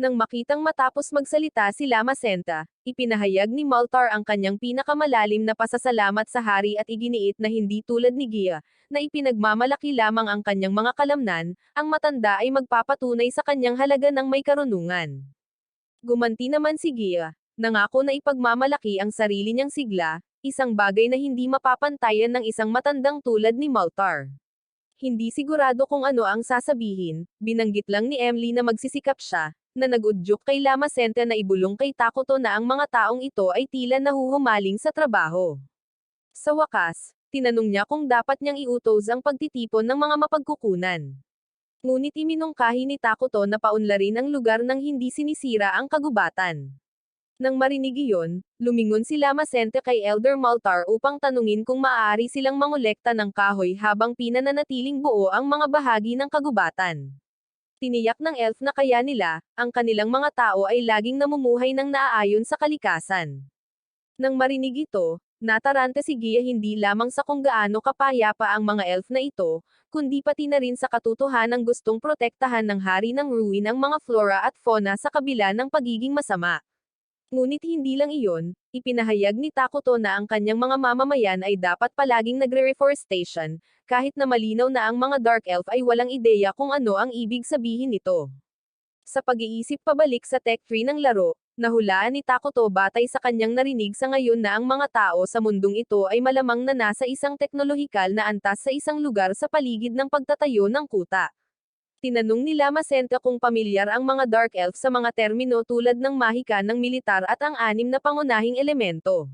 Nang makitang matapos magsalita si Lama Senta, ipinahayag ni Maltar ang kanyang pinakamalalim na pasasalamat sa hari at iginiit na hindi tulad ni Gia, na ipinagmamalaki lamang ang kanyang mga kalamnan, ang matanda ay magpapatunay sa kanyang halaga ng may karunungan. Gumanti naman si Gia, nangako na ipagmamalaki ang sarili niyang sigla, isang bagay na hindi mapapantayan ng isang matandang tulad ni Maltar. Hindi sigurado kung ano ang sasabihin, binanggit lang ni Emily na magsisikap siya, na nag-udyok kay Lama Senta na ibulong kay Takuto na ang mga taong ito ay tila nahuhumaling sa trabaho. Sa wakas, tinanong niya kung dapat niyang iutos ang pagtitipon ng mga mapagkukunan. Ngunit iminungkahi ni Takuto na paunlarin ang lugar nang hindi sinisira ang kagubatan. Nang marinig iyon, lumingon si Lama Senta kay Elder Maltar upang tanungin kung maaari silang mangolekta ng kahoy habang pinananatiling buo ang mga bahagi ng kagubatan. Tiniyak ng elf na kaya nila, ang kanilang mga tao ay laging namumuhay ng naaayon sa kalikasan. Nang marinig ito, nataranta si Gia hindi lamang sa kung gaano kapayapa ang mga elf na ito, kundi pati na rin sa katotohanang gustong protektahan ng hari ng ruin ang mga flora at fauna sa kabila ng pagiging masama. Ngunit hindi lang iyon, ipinahayag ni Takuto na ang kanyang mga mamamayan ay dapat palaging nagre-reforestation, kahit na malinaw na ang mga Dark Elf ay walang ideya kung ano ang ibig sabihin nito. Sa pag-iisip pabalik sa tech tree ng laro, nahulaan ni Takuto batay sa kanyang narinig sa ngayon na ang mga tao sa mundong ito ay malamang na nasa isang teknolohikal na antas sa isang lugar sa paligid ng pagtatayo ng kuta. Tinanong ni Lama Senta kung pamilyar ang mga Dark Elf sa mga termino tulad ng mahika ng militar at ang 6 na pangunahing elemento.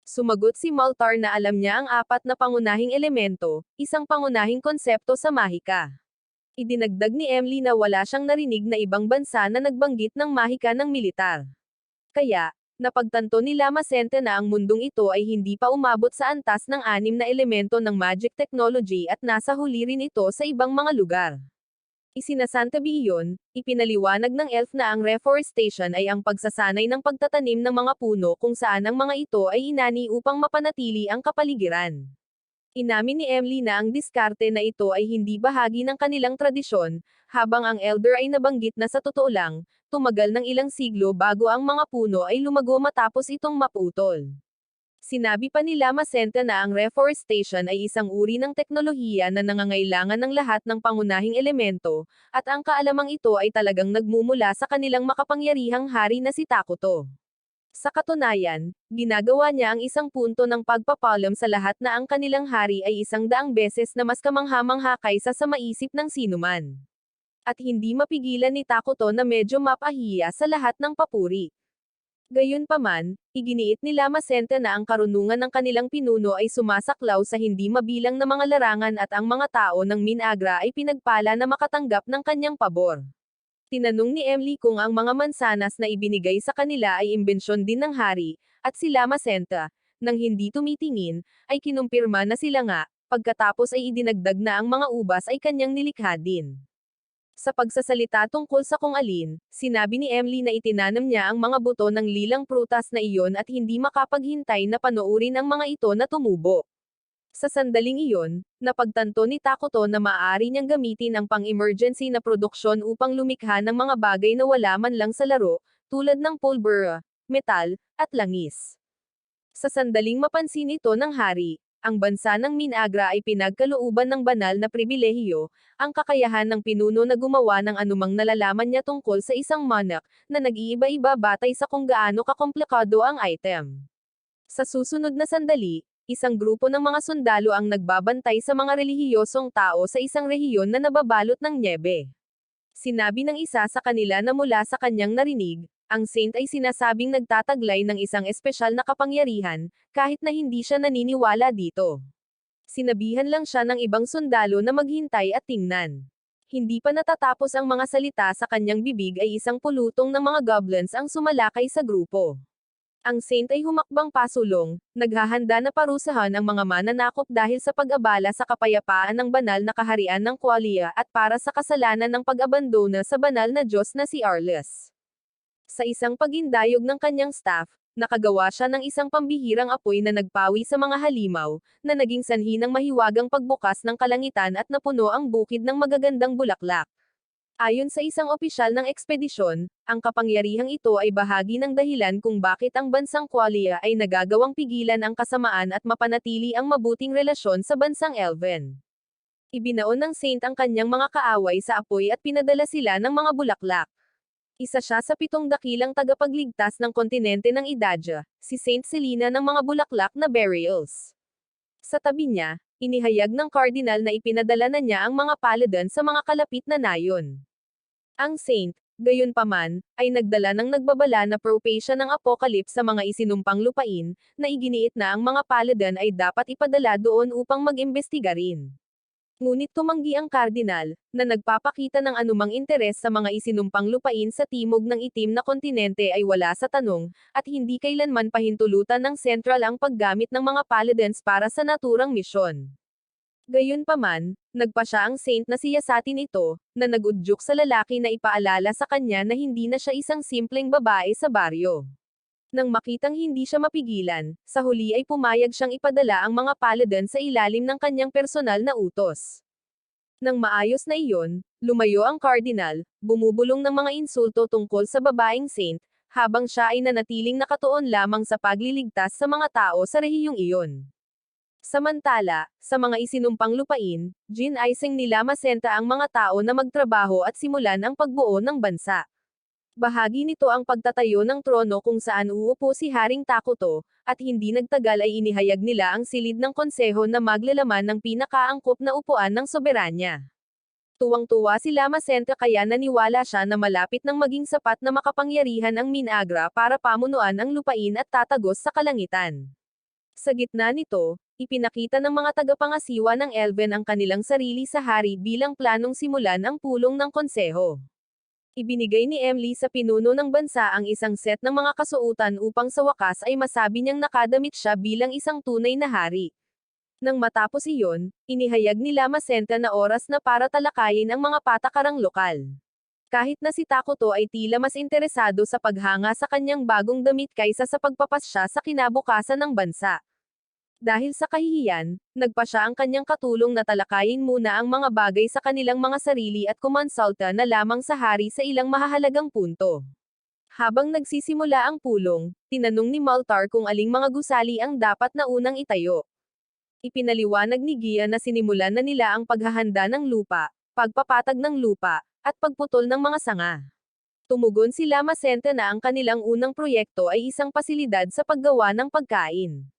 Sumagot si Maltar na alam niya ang 4 na pangunahing elemento, isang pangunahing konsepto sa mahika. Idinagdag ni Emily na wala siyang narinig na ibang bansa na nagbanggit ng mahika ng militar. Kaya, napagtanto ni Lama Senta na ang mundong ito ay hindi pa umabot sa antas ng 6 na elemento ng magic technology at nasa huli rin ito sa ibang mga lugar. Isinasantabi iyon, ipinaliwanag ng elf na ang reforestation ay ang pagsasanay ng pagtatanim ng mga puno kung saan ang mga ito ay inani upang mapanatili ang kapaligiran. Inamin ni Emily na ang diskarte na ito ay hindi bahagi ng kanilang tradisyon, habang ang elder ay nabanggit na sa totoo lang, tumagal ng ilang siglo bago ang mga puno ay lumago matapos itong maputol. Sinabi pa ni Lama Senta na ang reforestation ay isang uri ng teknolohiya na nangangailangan ng lahat ng pangunahing elemento, at ang kaalamang ito ay talagang nagmumula sa kanilang makapangyarihang hari na si Takuto. Sa katunayan, ginagawa niya ang isang punto ng pagpapalam sa lahat na ang kanilang hari ay 100 beses na mas kamangha-mangha kaysa sa maisip ng sinuman. At hindi mapigilan ni Takuto na medyo mapahiya sa lahat ng papuri. Gayunpaman, iginiit ni Lama Senta na ang karunungan ng kanilang pinuno ay sumasaklaw sa hindi mabilang na mga larangan at ang mga tao ng Minagra ay pinagpala na makatanggap ng kanyang pabor. Tinanong ni Emily kung ang mga mansanas na ibinigay sa kanila ay imbensyon din ng hari, at si Lama Senta, nang hindi tumitingin, ay kinumpirma na sila nga, Pagkatapos ay idinagdag na ang mga ubas ay kanyang nilikha din. Sa pagsasalita tungkol sa kung alin, sinabi ni Emily na itinanam niya ang mga buto ng lilang prutas na iyon at hindi makapaghintay na panoorin ang mga ito na tumubo. Sa sandaling iyon, napagtanto ni Takuto na maaari niyang gamitin ang pang-emergency na produksyon upang lumikha ng mga bagay na wala man lang sa laro, tulad ng pulbura, metal, at langis. Sa sandaling mapansin ito ng hari, ang bansa ng Minagra ay pinagkalooban ng banal na pribilehiyo, ang kakayahan ng pinuno na gumawa ng anumang nalalaman niya tungkol sa isang monarch, na nag-iiba-iba batay sa kung gaano kakomplikado ang item. Sa susunod na sandali, isang grupo ng mga sundalo ang nagbabantay sa mga relihiyosong tao sa isang rehiyon na nababalot ng nyebe. Sinabi ng isa sa kanila na mula sa kanyang narinig, ang saint ay sinasabing nagtataglay ng isang espesyal na kapangyarihan, kahit na hindi siya naniniwala dito. Sinabihan lang siya ng ibang sundalo na maghintay at tingnan. Hindi pa natatapos ang mga salita sa kanyang bibig ay isang pulutong ng mga goblins ang sumalakay sa grupo. Ang saint ay humakbang pasulong, naghahanda na parusahan ang mga mananakop dahil sa pag-abala sa kapayapaan ng banal na kaharian ng Qualia at para sa kasalanan ng pag-abandona sa banal na Diyos na si Arles. Sa isang pagindayog ng kanyang staff, nakagawa siya ng isang pambihirang apoy na nagpawi sa mga halimaw, na naging sanhi ng mahiwagang pagbukas ng kalangitan at napuno ang bukid ng magagandang bulaklak. Ayon sa isang opisyal ng ekspedisyon, ang kapangyarihang ito ay bahagi ng dahilan kung bakit ang bansang Qualia ay nagagawang pigilan ang kasamaan at mapanatili ang mabuting relasyon sa bansang Elven. Ibinaon ng saint ang kanyang mga kaaway sa apoy at pinadala sila ng mga bulaklak. Isa siya sa 7 dakilang tagapagligtas ng kontinente ng Idaja, si Saint Selina ng mga bulaklak na burials. Sa tabi niya, inihayag ng cardinal na ipinadala na niya ang mga paladin sa mga kalapit na nayon. Ang saint, gayunpaman, ay nagdala ng nagbabala na propesya ng apocalypse sa mga isinumpang lupain, na iginiit na ang mga paladin ay dapat ipadala doon upang mag-imbestiga rin. Ngunit tumanggi ang kardinal, na nagpapakita ng anumang interes sa mga isinumpang lupain sa timog ng itim na kontinente ay wala sa tanong, at hindi kailanman pahintulutan ng sentral ang paggamit ng mga paladins para sa naturang misyon. Gayunpaman, nagpa siya ang saint na siyasatin ito, na nagudyok sa lalaki na ipaalala sa kanya na hindi na siya isang simpleng babae sa baryo. Nang makitang hindi siya mapigilan, sa huli ay pumayag siyang ipadala ang mga paladin sa ilalim ng kanyang personal na utos. Nang maayos na iyon, lumayo ang cardinal, bumubulong ng mga insulto tungkol sa babaeng saint, habang siya ay nanatiling nakatuon lamang sa pagliligtas sa mga tao sa rehiyong iyon. Samantala, sa mga isinumpang lupain, ginaising nila masenta ang mga tao na magtrabaho at simulan ang pagbuo ng bansa. Bahagi nito ang pagtatayo ng trono kung saan uupo si Haring Takuto, at hindi nagtagal ay inihayag nila ang silid ng konseho na maglalaman ng pinakaangkop na upuan ng soberanya. Tuwang-tuwa si Lama Senta kaya naniwala siya na malapit nang maging sapat na makapangyarihan ang Minagra para pamunuan ang lupain at tatagos sa kalangitan. Sa gitna nito, ipinakita ng mga tagapangasiwa ng Elven ang kanilang sarili sa hari bilang planong simulan ang pulong ng konseho. Ibinigay ni Emily sa pinuno ng bansa ang isang set ng mga kasuotan upang sa wakas ay masabi niyang nakadamit siya bilang isang tunay na hari. Nang matapos iyon, inihayag ni Lama Senta na oras na para talakayin ang mga patakarang lokal. Kahit na si Takuto ay tila mas interesado sa paghanga sa kanyang bagong damit kaysa sa pagpapasya sa kinabukasan ng bansa. Dahil sa kahihiyan, nagpa siya ang kanyang katulong na talakayin muna ang mga bagay sa kanilang mga sarili at kumonsulta na lamang sa hari sa ilang mahahalagang punto. Habang nagsisimula ang pulong, tinanong ni Maltar kung aling mga gusali ang dapat na unang itayo. Ipinaliwanag ni Gia na sinimulan na nila ang paghahanda ng lupa, pagpapatag ng lupa, at pagputol ng mga sanga. Tumugon si Lama Senta na ang kanilang unang proyekto ay isang pasilidad sa paggawa ng pagkain.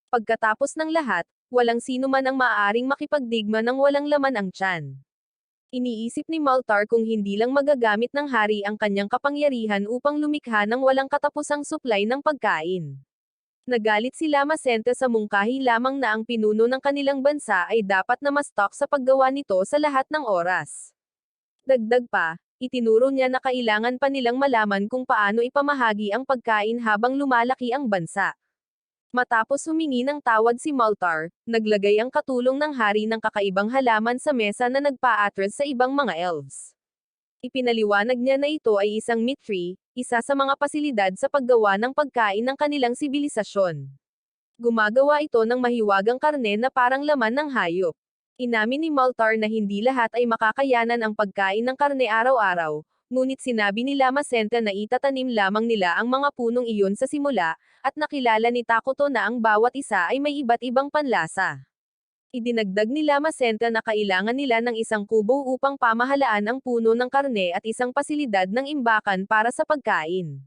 Pagkatapos ng lahat, walang sino man ang maaaring makipagdigma ng walang laman ang tiyan. Iniisip ni Maltar kung hindi lang magagamit ng hari ang kanyang kapangyarihan upang lumikha ng walang katapusang supply ng pagkain. Nagalit si Lama Senta sa mungkahi lamang na ang pinuno ng kanilang bansa ay dapat na ma-stock sa paggawa nito sa lahat ng oras. Dagdag pa, itinuro niya na kailangan pa nilang malaman kung paano ipamahagi ang pagkain habang lumalaki ang bansa. Matapos humingi ng tawad si Maltar, naglagay ang katulong ng hari ng kakaibang halaman sa mesa na nagpa-atras sa ibang mga elves. Ipinaliwanag niya na ito ay isang meat tree, isa sa mga pasilidad sa paggawa ng pagkain ng kanilang sibilisasyon. Gumagawa ito ng mahiwagang karne na parang laman ng hayop. Inamin ni Maltar na hindi lahat ay makakayanan ang pagkain ng karne araw-araw, ngunit sinabi ni Lama Senta na itatanim lamang nila ang mga punong iyon sa simula, at nakilala ni Takuto na ang bawat isa ay may iba't ibang panlasa. Idinagdag ni Lama Senta na kailangan nila ng isang kubo upang pamahalaan ang puno ng karne at isang pasilidad ng imbakan para sa pagkain.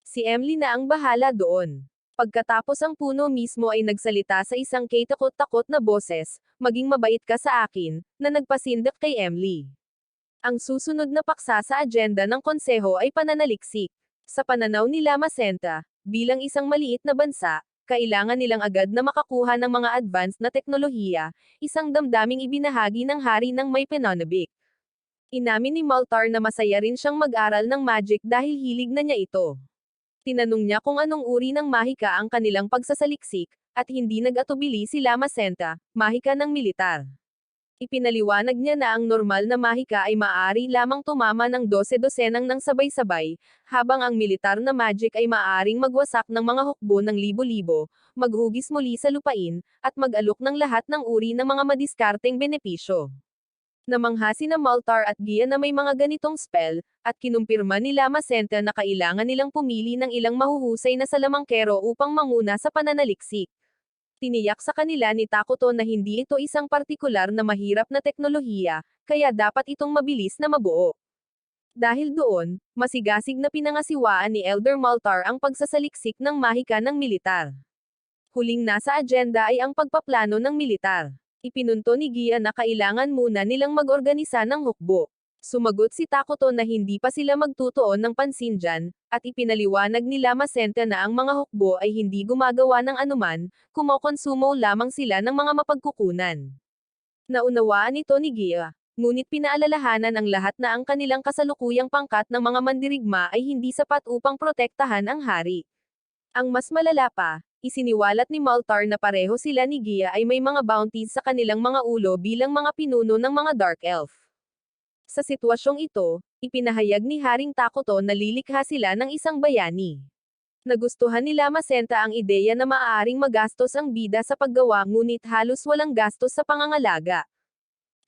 Si Emily na ang bahala doon. Pagkatapos ang puno mismo ay nagsalita sa isang kay-takot-takot na boses, "Maging mabait ka sa akin," na nagpasindak kay Emily. Ang susunod na paksa sa agenda ng konseho ay pananaliksik. Sa pananaw ni Lama Senta, bilang isang maliit na bansa, kailangan nilang agad na makakuha ng mga advanced na teknolohiya, isang damdaming ibinahagi ng hari ng may pananabik. Inamin ni Maltar na masaya rin siyang mag-aral ng magic dahil hilig na niya ito. Tinanong niya kung anong uri ng mahika ang kanilang pagsasaliksik, at hindi nag-atubili si Lama Senta, mahika ng militar. Ipinaliwanag niya na ang normal na mahika ay maaari lamang tumama ng 12 dosenang ng sabay-sabay, habang ang militar na magic ay maaaring magwasak ng mga hukbo ng libo-libo, maghugis muli sa lupain, at mag-alok ng lahat ng uri ng mga madiskarteng benepisyo. Namangha sina Maltar at Gia na may mga ganitong spell, at kinumpirma ni Lama Senta na kailangan nilang pumili ng ilang mahuhusay na salamangkero upang manguna sa pananaliksik. Tiniyak sa kanila ni Takuto na hindi ito isang partikular na mahirap na teknolohiya, kaya dapat itong mabilis na mabuo. Dahil doon, masigasig na pinangasiwaan ni Elder Maltar ang pagsasaliksik ng mahika ng militar. Huling nasa agenda ay ang pagpaplano ng militar. Ipinunto ni Gia na kailangan muna nilang mag-organisa ng hukbo. Sumagot si Takuto na hindi pa sila magtutuon ng pansin dyan, at ipinaliwanag ni Lama Senta na ang mga hukbo ay hindi gumagawa ng anuman, kumokonsumo lamang sila ng mga mapagkukunan. Naunawaan ito ni Gia, ngunit pinaalalahanan ang lahat na ang kanilang kasalukuyang pangkat ng mga mandirigma ay hindi sapat upang protektahan ang hari. Ang mas malala pa, isiniwalat ni Maltar na pareho sila ni Gia ay may mga bounties sa kanilang mga ulo bilang mga pinuno ng mga Dark Elf. Sa sitwasyong ito, ipinahayag ni Haring Takuto na lilikha sila ng isang bayani. Nagustuhan ni Lama Senta ang ideya na maaaring magastos ang bida sa paggawa ngunit halos walang gastos sa pangangalaga.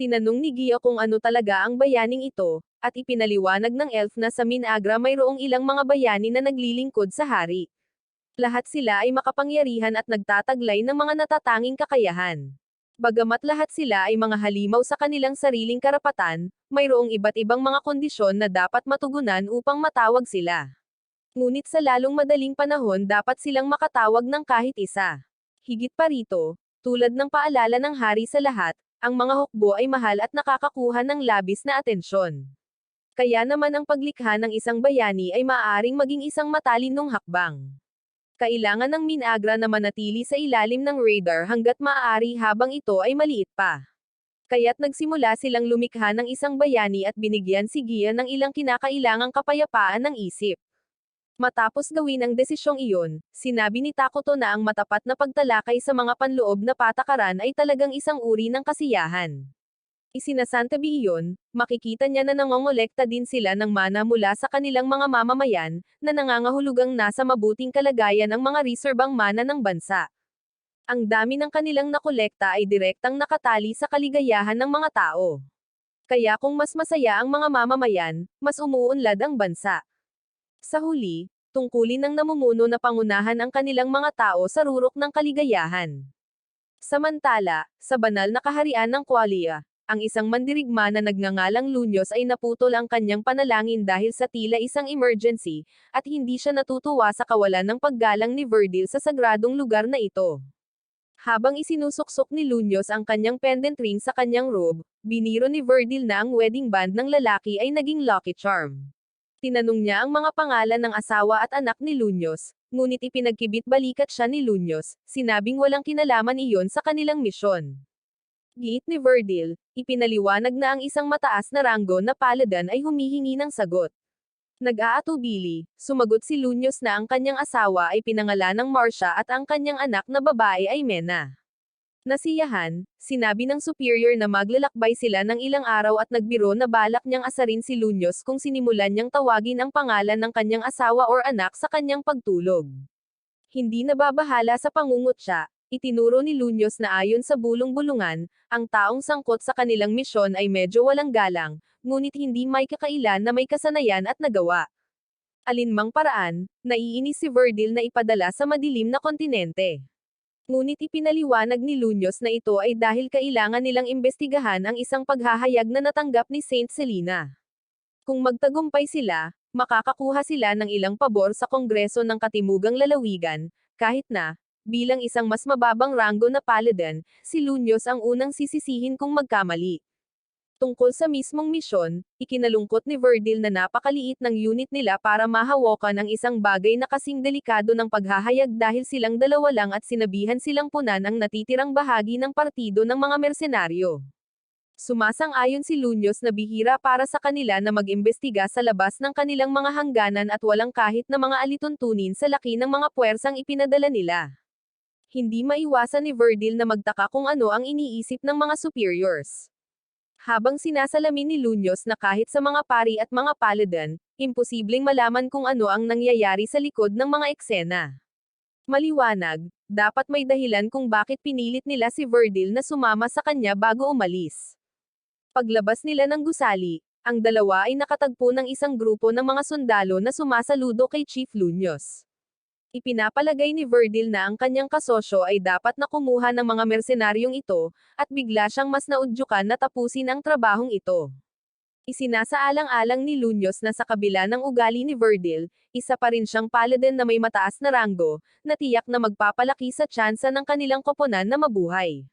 Tinanong ni Gia kung ano talaga ang bayaning ito, at ipinaliwanag ng elf na sa Minagra mayroong ilang mga bayani na naglilingkod sa hari. Lahat sila ay makapangyarihan at nagtataglay ng mga natatanging kakayahan. Bagamat lahat sila ay mga halimaw sa kanilang sariling karapatan, mayroong iba't ibang mga kondisyon na dapat matugunan upang matawag sila. Ngunit sa lalong madaling panahon dapat silang makatawag ng kahit isa. Higit pa rito, tulad ng paalala ng hari sa lahat, ang mga hukbo ay mahal at nakakakuha ng labis na atensyon. Kaya naman ang paglikha ng isang bayani ay maaaring maging isang matalinong hakbang. Kailangan ng Minagra na manatili sa ilalim ng radar hanggat maaari habang ito ay maliit pa. Kaya't nagsimula silang lumikha ng isang bayani at binigyan si Gia ng ilang kinakailangang kapayapaan ng isip. Matapos gawin ang desisyong iyon, sinabi ni Takuto na ang matapat na pagtalakay sa mga panloob na patakaran ay talagang isang uri ng kasiyahan. Isinasantabi iyon, makikita niya na nangongolekta din sila ng mana mula sa kanilang mga mamamayan, na nangangahulugang nasa mabuting kalagayan ang mga reserbang mana ng bansa. Ang dami ng kanilang nakolekta ay direktang nakatali sa kaligayahan ng mga tao. Kaya kung mas masaya ang mga mamamayan, mas umuunlad ang bansa. Sa huli, tungkulin ng namumuno na pangunahan ang kanilang mga tao sa rurok ng kaligayahan. Samantala, sa banal na kaharian ng Qualia, ang isang mandirigma na nagngangalang Lunyos ay naputol ang kanyang panalangin dahil sa tila isang emergency, at hindi siya natutuwa sa kawalan ng paggalang ni Verdil sa sagradong lugar na ito. Habang isinusuksok ni Lunyos ang kanyang pendant ring sa kanyang robe, biniro ni Verdil na ang wedding band ng lalaki ay naging lucky charm. Tinanong niya ang mga pangalan ng asawa at anak ni Lunyos, ngunit ipinagkibit-balikat siya ni Lunyos, sinabing walang kinalaman iyon sa kanilang misyon. Giit ni Verdil, ipinaliwanag na ang isang mataas na ranggo na paladin ay humihingi ng sagot. Nag-aatubili, sumagot si Lunyos na ang kanyang asawa ay pinangalanang Marcia at ang kanyang anak na babae ay Mena. Nasiyahan, sinabi ng superior na maglalakbay sila ng ilang araw at nagbiro na balak niyang asarin si Lunyos kung sinimulan niyang tawagin ang pangalan ng kanyang asawa or anak sa kanyang pagtulog. Hindi nababahala sa pangungutya, itinuro ni Lunyos na ayon sa bulong-bulungan, ang taong sangkot sa kanilang misyon ay medyo walang galang, ngunit hindi may kakailan na may kasanayan at nagawa. Alinmang paraan, naiinis si Verdil na ipadala sa madilim na kontinente. Ngunit ipinaliwanag ni Lunyos na ito ay dahil kailangan nilang imbestigahan ang isang paghahayag na natanggap ni Saint Selina. Kung magtagumpay sila, makakakuha sila ng ilang pabor sa Kongreso ng Katimugang Lalawigan, kahit na, bilang isang mas mababang ranggo na paladin, si Lunyos ang unang sisisihin kung magkamali. Tungkol sa mismong misyon, ikinalungkot ni Verdil na napakaliit ng unit nila para mahawakan ang isang bagay na kasing delikado ng paghahayag dahil silang dalawa lang at sinabihan silang punan ang natitirang bahagi ng partido ng mga mersenaryo. Sumasang-ayon si Lunyos na bihira para sa kanila na mag-imbestiga sa labas ng kanilang mga hangganan at walang kahit na mga alituntunin sa laki ng mga puwersang ipinadala nila. Hindi maiwasan ni Verdil na magtaka kung ano ang iniisip ng mga superiors. Habang sinasalamin ni Lunyos na kahit sa mga pari at mga paladin, imposibleng malaman kung ano ang nangyayari sa likod ng mga eksena. Maliwanag, dapat may dahilan kung bakit pinilit nila si Verdil na sumama sa kanya bago umalis. Paglabas nila ng gusali, ang dalawa ay nakatagpo ng isang grupo ng mga sundalo na sumasaludo kay Chief Lunyos. Ipinapalagay ni Verdil na ang kanyang kasosyo ay dapat na kumuha ng mga mersenaryong ito, at bigla siyang mas naudyukan na tapusin ang trabahong ito. Isinasaalang-alang ni Lunyos na sa kabila ng ugali ni Verdil, isa pa rin siyang paladin na may mataas na ranggo, na tiyak na magpapalaki sa tsansa ng kanilang koponan na mabuhay.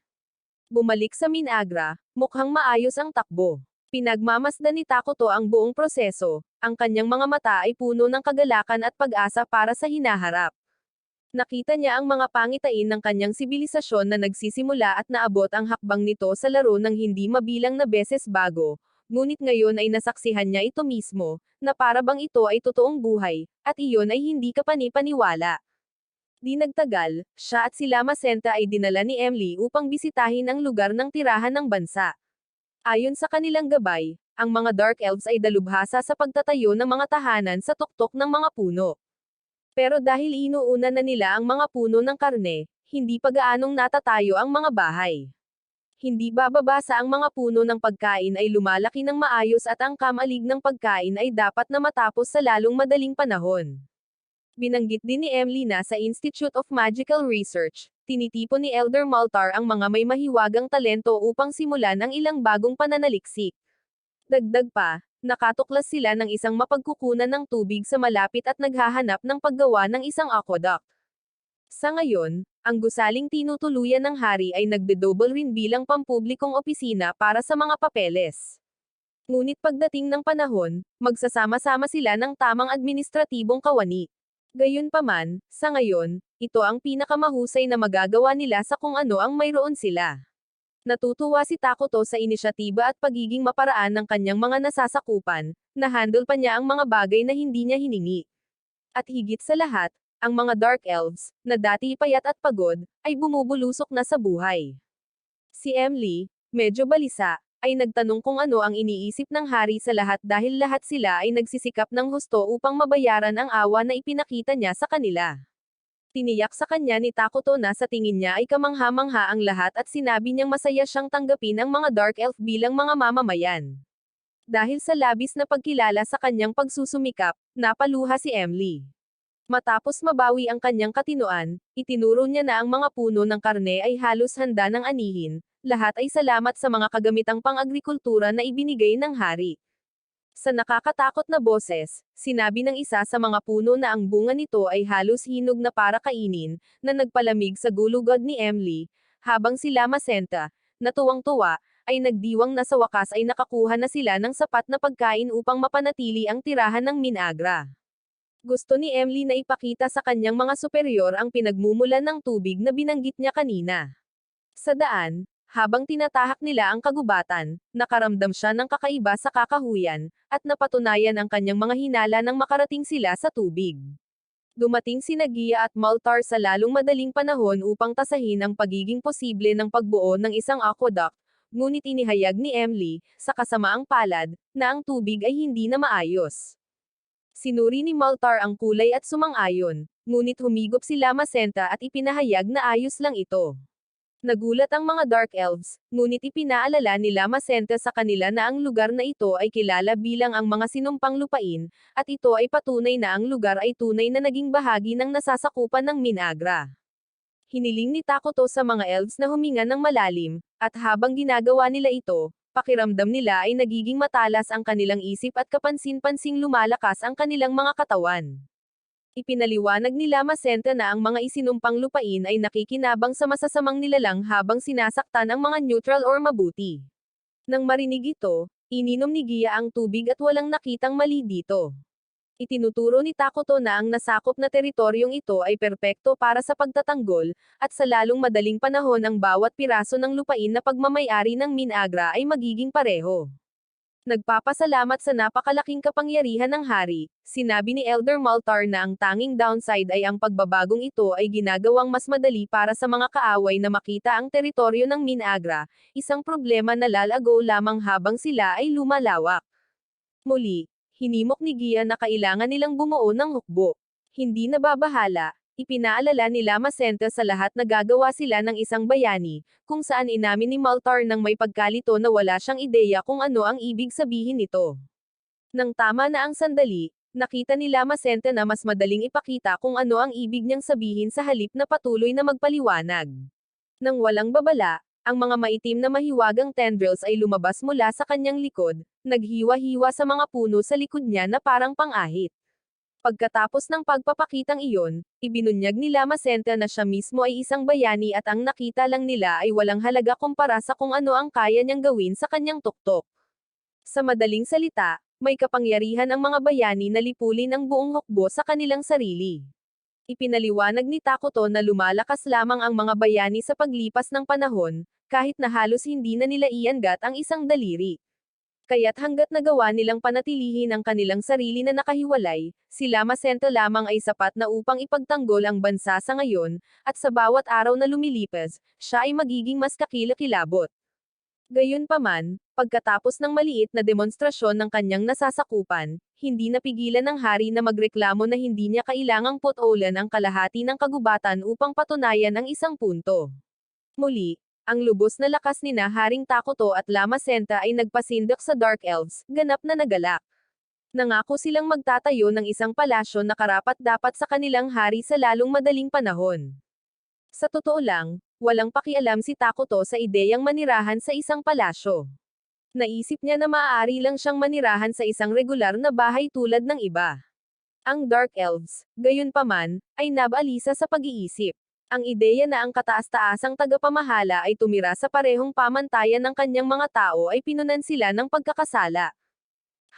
Bumalik sa Minagra, mukhang maayos ang takbo. Pinagmamasdan ni Takuto ang buong proseso, ang kanyang mga mata ay puno ng kagalakan at pag-asa para sa hinaharap. Nakita niya ang mga pangitain ng kanyang sibilisasyon na nagsisimula at naabot ang hakbang nito sa laro ng hindi mabilang na beses bago, ngunit ngayon ay nasaksihan niya ito mismo, na para bang ito ay totoong buhay, at iyon ay hindi kapani-paniwala. Di nagtagal, siya at si Lama Senta ay dinala ni Emily upang bisitahin ang lugar ng tirahan ng bansa. Ayon sa kanilang gabay, ang mga Dark Elves ay dalubhasa sa pagtatayo ng mga tahanan sa tuktok ng mga puno. Pero dahil inuuna na nila ang mga puno ng karne, hindi pa gaanong natatayo ang mga bahay. Hindi bababasa ang mga puno ng pagkain ay lumalaki ng maayos at ang kamalig ng pagkain ay dapat na matapos sa lalong madaling panahon. Binanggit din ni Emily na sa Institute of Magical Research, tinitipon ni Elder Maltar ang mga may mahiwagang talento upang simulan ang ilang bagong pananaliksik. Dagdag pa, nakatuklas sila ng isang mapagkukunan ng tubig sa malapit at naghahanap ng paggawa ng isang aqueduct. Sa ngayon, ang gusaling tinutuluyan ng hari ay nagde-double rin bilang pampublikong opisina para sa mga papeles. Ngunit pagdating ng panahon, magsasama-sama sila ng tamang administratibong kawani. Gayunpaman, sa ngayon, ito ang pinakamahusay na magagawa nila sa kung ano ang mayroon sila. Natutuwa si Takuto sa inisyatiba at pagiging maparaan ng kanyang mga nasasakupan, na-handle pa niya ang mga bagay na hindi niya hiningi. At higit sa lahat, ang mga Dark Elves, na dati payat at pagod, ay bumubulusok na sa buhay. Si Emily, medyo balisa, ay nagtanong kung ano ang iniisip ng hari sa lahat dahil lahat sila ay nagsisikap ng husto upang mabayaran ang awa na ipinakita niya sa kanila. Tiniyak sa kanya ni Takuto na sa tingin niya ay kamangha-mangha ang lahat at sinabi niyang masaya siyang tanggapin ang mga Dark Elf bilang mga mamamayan. Dahil sa labis na pagkilala sa kanyang pagsusumikap, napaluha si Emily. Matapos mabawi ang kanyang katinoan, itinuro niya na ang mga puno ng karne ay halos handa ng anihin, lahat ay salamat sa mga kagamitang pang-agrikultura na ibinigay ng hari. Sa nakakatakot na boses, sinabi ng isa sa mga puno na ang bunga nito ay halos hinog na para kainin, na nagpalamig sa gulugod ni Emily, habang si Lama Senta, na tuwang-tuwa, ay nagdiwang na sa wakas ay nakakuha na sila ng sapat na pagkain upang mapanatili ang tirahan ng Minagra. Gusto ni Emily na ipakita sa kanyang mga superior ang pinagmumulan ng tubig na binanggit niya kanina. Sa daan, Habang tinatahak nila ang kagubatan, nakaramdam siya ng kakaiba sa kakahuyan, at napatunayan ang kanyang mga hinala nang makarating sila sa tubig. Dumating sina Gia at Maltar sa lalong madaling panahon upang tasahin ang pagiging posible ng pagbuo ng isang aqueduct, ngunit inihayag ni Emily, sa kasamaang palad, na ang tubig ay hindi na maayos. Sinuri ni Maltar ang kulay at sumang-ayon, ngunit humigop si Lama Senta at ipinahayag na ayos lang ito. Nagulat ang mga Dark Elves, ngunit ipinaalala ni Lama Senta sa kanila na ang lugar na ito ay kilala bilang ang mga sinumpang lupain, at ito ay patunay na ang lugar ay tunay na naging bahagi ng nasasakupan ng Minagra. Hiniling ni Takuto sa mga elves na huminga ng malalim, at habang ginagawa nila ito, pakiramdam nila ay nagiging matalas ang kanilang isip at kapansin-pansing lumalakas ang kanilang mga katawan. Ipinaliwanag ni Lama Senta na ang mga isinumpang lupain ay nakikinabang sa masasamang nilalang habang sinasaktan ang mga neutral or mabuti. Nang marinig ito, ininom ni Gia ang tubig at walang nakitang mali dito. Itinuturo ni Takuto na ang nasakop na teritoryong ito ay perpekto para sa pagtatanggol, at sa lalong madaling panahon ang bawat piraso ng lupain na pagmamayari ng Minagra ay magiging pareho. Nagpapasalamat sa napakalaking kapangyarihan ng hari, sinabi ni Elder Maltar na ang tanging downside ay ang pagbabagong ito ay ginagawang mas madali para sa mga kaaway na makita ang teritoryo ng Minagra, isang problema na lalago lamang habang sila ay lumalawak. Muli, hinimok ni Gia na kailangan nilang bumuo ng hukbo. Hindi nababahala, ipinaalala ni Lama Senta sa lahat na gagawa sila ng isang bayani, kung saan inamin ni Maltar nang may pagkalito na wala siyang ideya kung ano ang ibig sabihin nito. Nang tama na ang sandali, nakita ni Lama Senta na mas madaling ipakita kung ano ang ibig niyang sabihin sa halip na patuloy na magpaliwanag. Nang walang babala, ang mga maitim na mahiwagang tendrils ay lumabas mula sa kanyang likod, naghiwa-hiwa sa mga puno sa likod niya na parang pang-ahit. Pagkatapos ng pagpapakitang iyon, ibinunyag ni Lama Senta na siya mismo ay isang bayani at ang nakita lang nila ay walang halaga kumpara sa kung ano ang kaya niyang gawin sa kanyang tuktok. Sa madaling salita, may kapangyarihan ang mga bayani na lipulin ang buong hukbo sa kanilang sarili. Ipinaliwanag ni Takuto na lumalakas lamang ang mga bayani sa paglipas ng panahon, kahit na halos hindi na nila iangat ang isang daliri. Kaya't hanggat nagawa nilang panatilihin ang kanilang sarili na nakahiwalay, si Lama Senta lamang ay sapat na upang ipagtanggol ang bansa sa ngayon, at sa bawat araw na lumilipas, siya ay magiging mas kakilakilabot. Gayunpaman, pagkatapos ng maliit na demonstrasyon ng kanyang nasasakupan, hindi napigilan ng hari na magreklamo na hindi niya kailangang putulan ang kalahati ng kagubatan upang patunayan ang isang punto. Muli, ang lubos na lakas ni na Haring Takuto at Lama Senta ay nagpasindak sa Dark Elves, ganap na nagalak. Nangako silang magtatayo ng isang palasyo na karapat-dapat sa kanilang hari sa lalong madaling panahon. Sa totoo lang, walang pakialam si Takuto sa ideyang manirahan sa isang palasyo. Naisip niya na maaari lang siyang manirahan sa isang regular na bahay tulad ng iba. Ang Dark Elves, gayunpaman, ay nabalisa sa pag-iisip. Ang ideya na ang kataas-taasang tagapamahala ay tumira sa parehong pamantayan ng kanyang mga tao ay pinunan sila ng pagkakasala.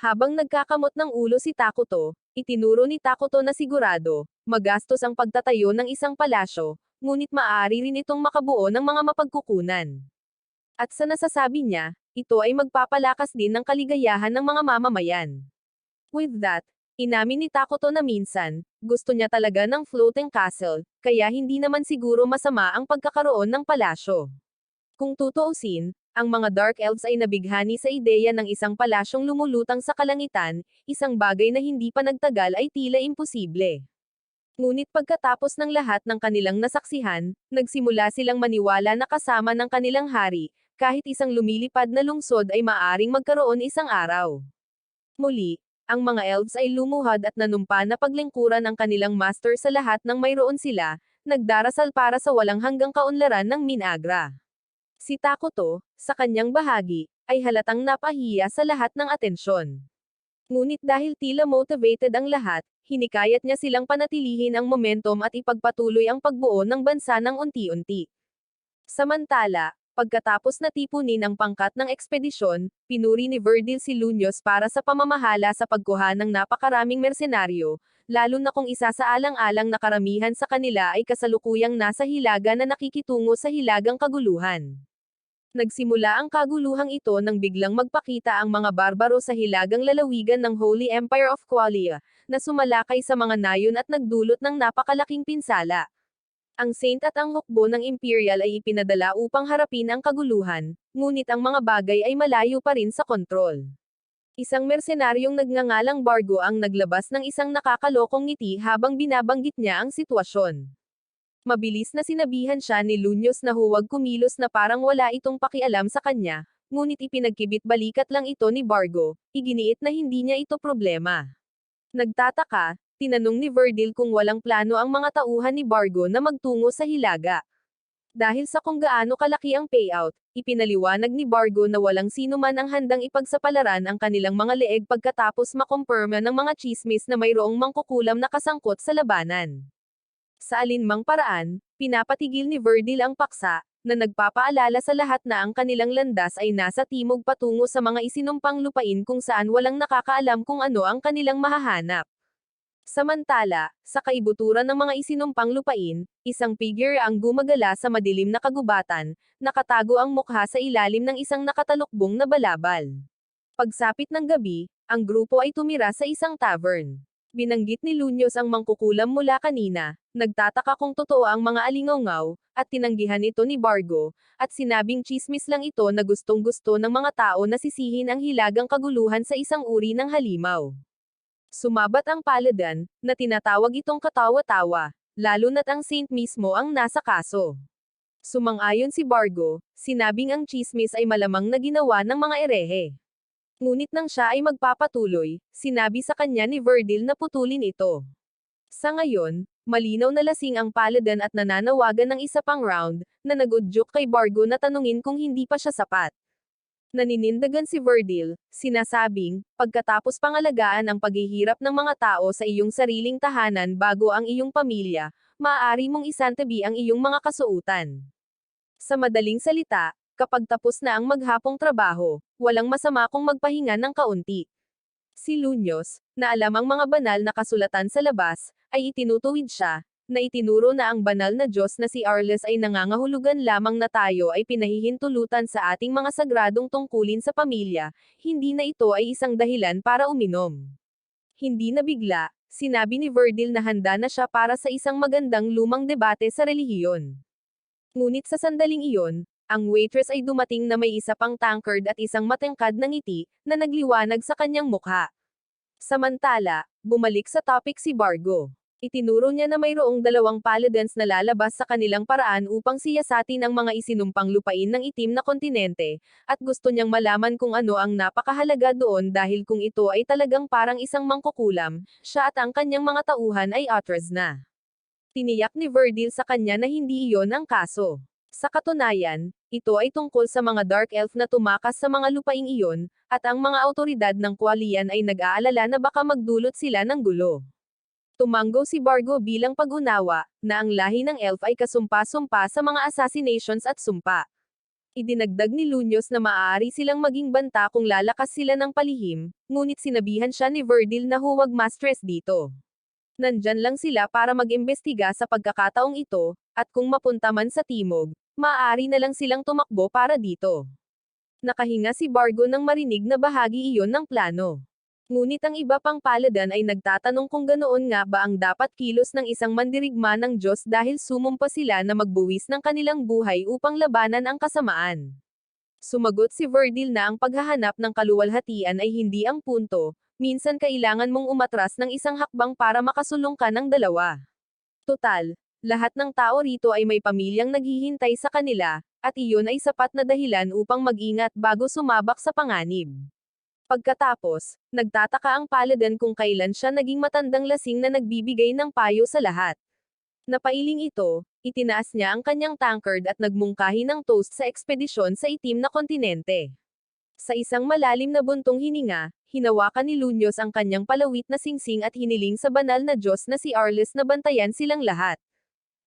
Habang nagkakamot ng ulo si Takuto, itinuro ni Takuto na sigurado, magastos ang pagtatayo ng isang palasyo, ngunit maaari rin itong makabuo ng mga mapagkukunan. At sa nasasabi niya, ito ay magpapalakas din ng kaligayahan ng mga mamamayan. With that, inamin ni Takuto na minsan, gusto niya talaga ng floating castle, kaya hindi naman siguro masama ang pagkakaroon ng palasyo. Kung tutuusin, ang mga Dark Elves ay nabighani sa ideya ng isang palasyong lumulutang sa kalangitan, isang bagay na hindi pa nagtagal ay tila imposible. Ngunit pagkatapos ng lahat ng kanilang nasaksihan, nagsimula silang maniwala na kasama ng kanilang hari, kahit isang lumilipad na lungsod ay maaring magkaroon isang araw. Muli, ang mga elves ay lumuhad at nanumpa na paglingkuran ang kanilang master sa lahat ng mayroon sila, nagdarasal para sa walang hanggang kaunlaran ng Minagra. Si Takuto, sa kanyang bahagi, ay halatang napahiya sa lahat ng atensyon. Ngunit dahil tila motivated ang lahat, hinikayat niya silang panatilihin ang momentum at ipagpatuloy ang pagbuo ng bansa ng unti-unti. Samantala, pagkatapos na tipunin ang pangkat ng ekspedisyon, pinuri ni Verdil si Lunyos para sa pamamahala sa pagkuha ng napakaraming mersenaryo, lalo na kung isasaalang-alang na karamihan sa kanila ay kasalukuyang nasa hilaga na nakikitungo sa hilagang kaguluhan. Nagsimula ang kaguluhang ito nang biglang magpakita ang mga barbaro sa hilagang lalawigan ng Holy Empire of Qualia, na sumalakay sa mga nayon at nagdulot ng napakalaking pinsala. Ang Saint at ang hukbo ng Imperial ay ipinadala upang harapin ang kaguluhan, ngunit ang mga bagay ay malayo pa rin sa kontrol. Isang mersenaryong nagngangalang Bargo ang naglabas ng isang nakakalokong ngiti habang binabanggit niya ang sitwasyon. Mabilis na sinabihan siya ni Lunyos na huwag kumilos na parang wala itong pakialam sa kanya, ngunit ipinagkibit balikat lang ito ni Bargo, iginiit na hindi niya ito problema. Nagtataka, tinanong ni Verdil kung walang plano ang mga tauhan ni Bargo na magtungo sa Hilaga. Dahil sa kung gaano kalaki ang payout, ipinaliwanag ni Bargo na walang sino man ang handang ipagsapalaran ang kanilang mga leeg pagkatapos makumpirma ng mga tsismis na mayroong mangkukulam na kasangkot sa labanan. Sa alinmang paraan, pinapatigil ni Verdil ang paksa, na nagpapaalala sa lahat na ang kanilang landas ay nasa timog patungo sa mga isinumpang lupain kung saan walang nakakaalam kung ano ang kanilang mahahanap. Samantala, sa kaibuturan ng mga isinumpang lupain, isang figure ang gumagala sa madilim na kagubatan, nakatago ang mukha sa ilalim ng isang nakatalukbong na balabal. Pagsapit ng gabi, ang grupo ay tumira sa isang tavern. Binanggit ni Lunyos ang mangkukulam mula kanina, nagtataka kung totoo ang mga alingawngaw, at tinanggihan ito ni Bargo, at sinabing tsismis lang ito na gustong-gusto ng mga tao na sisihin ang hilagang kaguluhan sa isang uri ng halimaw. Sumabat ang Paladin, na tinatawag itong katawa-tawa, lalo na't ang Saint mismo ang nasa kaso. Sumang-ayon si Bargo, sinabing ang tsismis ay malamang na ginawa ng mga erehe. Ngunit nang siya ay magpapatuloy, sinabi sa kanya ni Verdil na putulin ito. Sa ngayon, malinaw na lasing ang Paladin at nananawagan ng isa pang round, na nag-udyok kay Bargo na tanungin kung hindi pa siya sapat. Naninindigan si Verdil, sinasabing, pagkatapos pangalagaan ang paghihirap ng mga tao sa iyong sariling tahanan bago ang iyong pamilya, maaari mong isantabi ang iyong mga kasuutan. Sa madaling salita, kapag tapos na ang maghapong trabaho, walang masama kung magpahinga ng kaunti. Si Lunyos, na alam ang mga banal na kasulatan sa labas, ay itinutuwid siya, na itinuro na ang banal na Diyos na si Arles ay nangangahulugan lamang na tayo ay pinahihintulutan sa ating mga sagradong tungkulin sa pamilya, hindi na ito ay isang dahilan para uminom. Hindi na bigla, sinabi ni Verdil na handa na siya para sa isang magandang lumang debate sa relihiyon. Ngunit sa sandaling iyon, ang waitress ay dumating na may isa pang tankard at isang matangkad na ngiti, na nagliwanag sa kanyang mukha. Samantala, bumalik sa topic si Bargo. Itinuro niya na mayroong 2 paladins na lalabas sa kanilang paraan upang siyasatin ang mga isinumpang lupain ng itim na kontinente, at gusto niyang malaman kung ano ang napakahalaga doon dahil kung ito ay talagang parang isang mangkukulam, siya at ang kanyang mga tauhan ay atras na. Tiniyak ni Verdil sa kanya na hindi iyon ang kaso. Sa katunayan, ito ay tungkol sa mga Dark Elf na tumakas sa mga lupaing iyon, at ang mga autoridad ng Qualian ay nag-aalala na baka magdulot sila ng gulo. Tumanggo si Bargo bilang pag-unawa, na ang lahi ng Elf ay kasumpa-sumpa sa mga assassinations at sumpa. Idinagdag ni Lunyos na maaari silang maging banta kung lalakas sila ng palihim, ngunit sinabihan siya ni Verdil na huwag ma-stress dito. Nandyan lang sila para mag-imbestiga sa pagkakataong ito, at kung mapunta man sa timog, maaari na lang silang tumakbo para dito. Nakahinga si Bargo nang marinig na bahagi iyon ng plano. Ngunit ang iba pang Paladin ay nagtatanong kung ganoon nga ba ang dapat kilos ng isang mandirigma ng Diyos dahil sumumpa sila na magbuwis ng kanilang buhay upang labanan ang kasamaan. Sumagot si Verdil na ang paghahanap ng kaluwalhatian ay hindi ang punto, minsan kailangan mong umatras ng isang hakbang para makasulong ka ng 2. Total, lahat ng tao rito ay may pamilyang naghihintay sa kanila, at iyon ay sapat na dahilan upang mag-ingat bago sumabak sa panganib. Pagkatapos, nagtataka ang Paladin kung kailan siya naging matandang lasing na nagbibigay ng payo sa lahat. Napailing ito, itinaas niya ang kanyang tankard at nagmungkahi ng toast sa ekspedisyon sa itim na kontinente. Sa isang malalim na buntong hininga, hinawakan ni Lunyos ang kanyang palawit na singsing at hiniling sa banal na Diyos na si Arles na bantayan silang lahat.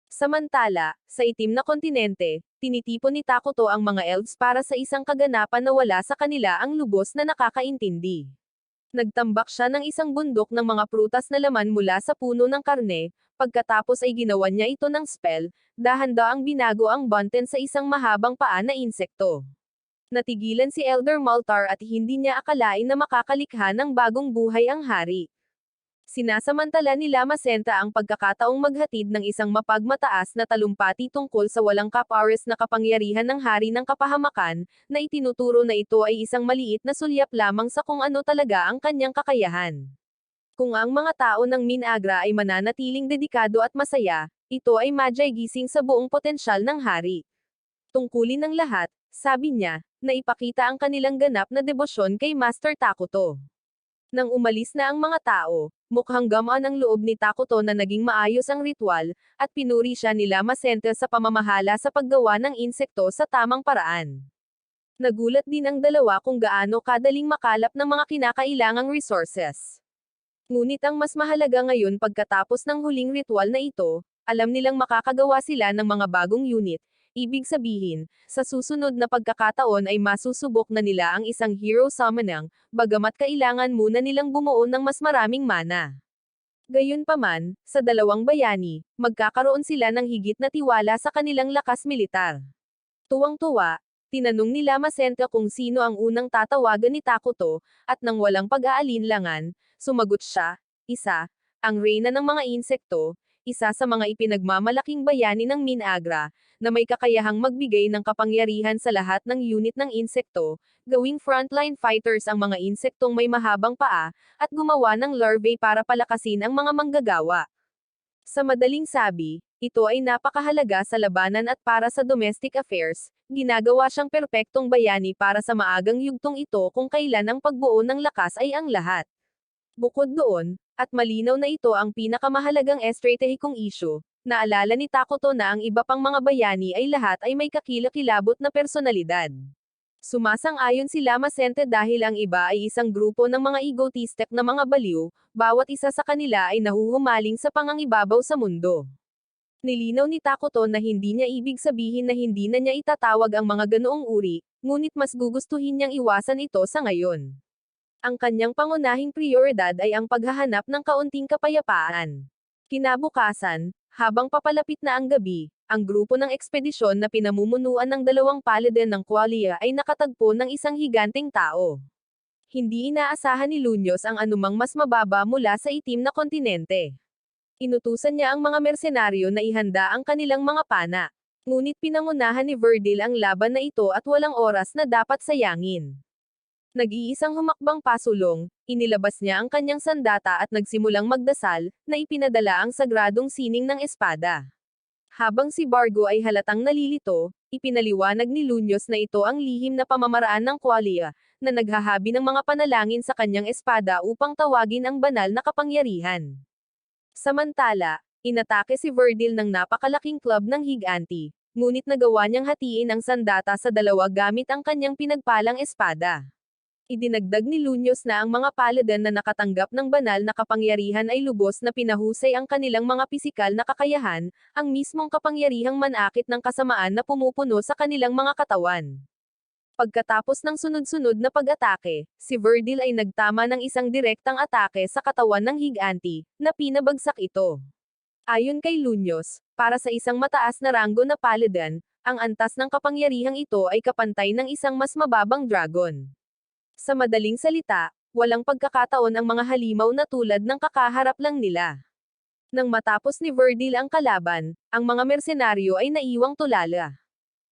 Samantala, sa itim na kontinente, tinitipon ni Takuto ang mga elves para sa isang kaganapan na wala sa kanila ang lubos na nakakaintindi. Nagtambak siya ng isang bundok ng mga prutas na laman mula sa puno ng karne, Pagkatapos ay ginawan niya ito ng spell, dahan-daang binago ang Bunten sa isang mahabang paa na insekto. Natigilan si Elder Maltar at hindi niya akalain na makakalikha ng bagong buhay ang hari. Sinasamantala ni Lama Senta ang pagkakataong maghatid ng isang mapagmataas na talumpati tungkol sa walang kapares na kapangyarihan ng hari ng kapahamakan, na itinuturo na ito ay isang maliit na sulyap lamang sa kung ano talaga ang kanyang kakayahan. Kung ang mga tao ng Minagra ay mananatiling dedikado at masaya, ito ay madyay gising sa buong potensyal ng hari. Tungkulin ng lahat, sabi niya, na ipakita ang kanilang ganap na debosyon kay Master Takuto. Nang umalis na ang mga tao, mukhang gamaan ang loob ni Takuto na naging maayos ang ritual, at pinuri siya ni Lama Senta sa pamamahala sa paggawa ng insekto sa tamang paraan. Nagulat din ang dalawa kung gaano kadaling makalap ng mga kinakailangang resources. Ngunit ang mas mahalaga ngayon pagkatapos ng huling ritual na ito, alam nilang makakagawa sila ng mga bagong unit. Ibig sabihin, sa susunod na pagkakataon ay masusubok na nila ang isang hero summoning, bagamat kailangan muna nilang bumuo ng mas maraming mana. Gayunpaman, sa dalawang bayani, magkakaroon sila ng higit na tiwala sa kanilang lakas militar. Tuwang-tuwa, tinanong ni Lama Senta kung sino ang unang tatawagan ni Takuto, at nang walang pag-aalinlangan, sumagot siya, isa, ang reyna ng mga insekto, isa sa mga ipinagmamalaking bayani ng Minagra, na may kakayahang magbigay ng kapangyarihan sa lahat ng unit ng insekto, gawing frontline fighters ang mga insektong may mahabang paa, at gumawa ng larvae para palakasin ang mga manggagawa. Sa madaling sabi, ito ay napakahalaga sa labanan at para sa domestic affairs, ginagawa siyang perpektong bayani para sa maagang yugtong ito kung kailan ang pagbuo ng lakas ay ang lahat. Bukod doon, at malinaw na ito ang pinakamahalagang estratehikong isyu, naalala ni Takuto na ang iba pang mga bayani ay lahat ay may kakilakilabot na personalidad. Sumasang-ayon si Lama Senta dahil ang iba ay isang grupo ng mga egotistic na mga baliw, bawat isa sa kanila ay nahuhumaling sa pangangibabaw sa mundo. Nilinaw ni Takuto na hindi niya ibig sabihin na hindi na niya itatawag ang mga ganoong uri, ngunit mas gugustuhin niyang iwasan ito sa ngayon. Ang kanyang pangunahing prioridad ay ang paghahanap ng kaunting kapayapaan. Kinabukasan, habang papalapit na ang gabi, ang grupo ng ekspedisyon na pinamumunuan ng dalawang paladin ng Qualia ay nakatagpo ng isang higanteng tao. Hindi inaasahan ni Lunyos ang anumang mas mababa mula sa itim na kontinente. Inutusan niya ang mga mersenaryo na ihanda ang kanilang mga pana. Ngunit pinangunahan ni Verdil ang laban na ito at walang oras na dapat sayangin. Nag-iisang humakbang pasulong, inilabas niya ang kanyang sandata at nagsimulang magdasal, na ipinadala ang sagradong sining ng espada. Habang si Bargo ay halatang nalilito, ipinaliwanag ni Lunyos na ito ang lihim na pamamaraan ng Qualia, na naghahabi ng mga panalangin sa kanyang espada upang tawagin ang banal na kapangyarihan. Samantala, inatake si Verdil ng napakalaking club ng Higanti, ngunit nagawa niyang hatiin ang sandata sa dalawa gamit ang kanyang pinagpalang espada. Idinagdag ni Lunyos na ang mga paladin na nakatanggap ng banal na kapangyarihan ay lubos na pinahusay ang kanilang mga pisikal na kakayahan, ang mismong kapangyarihang manakit ng kasamaan na pumupuno sa kanilang mga katawan. Pagkatapos ng sunod-sunod na pag-atake, si Verdil ay nagtama ng isang direktang atake sa katawan ng Higanti, na pinabagsak ito. Ayon kay Lunyos, para sa isang mataas na ranggo na paladin, ang antas ng kapangyarihang ito ay kapantay ng isang mas mababang dragon. Sa madaling salita, walang pagkakataon ang mga halimaw na tulad ng kakaharap lang nila. Nang matapos ni Verdil ang kalaban, ang mga mersenaryo ay naiwang tulala.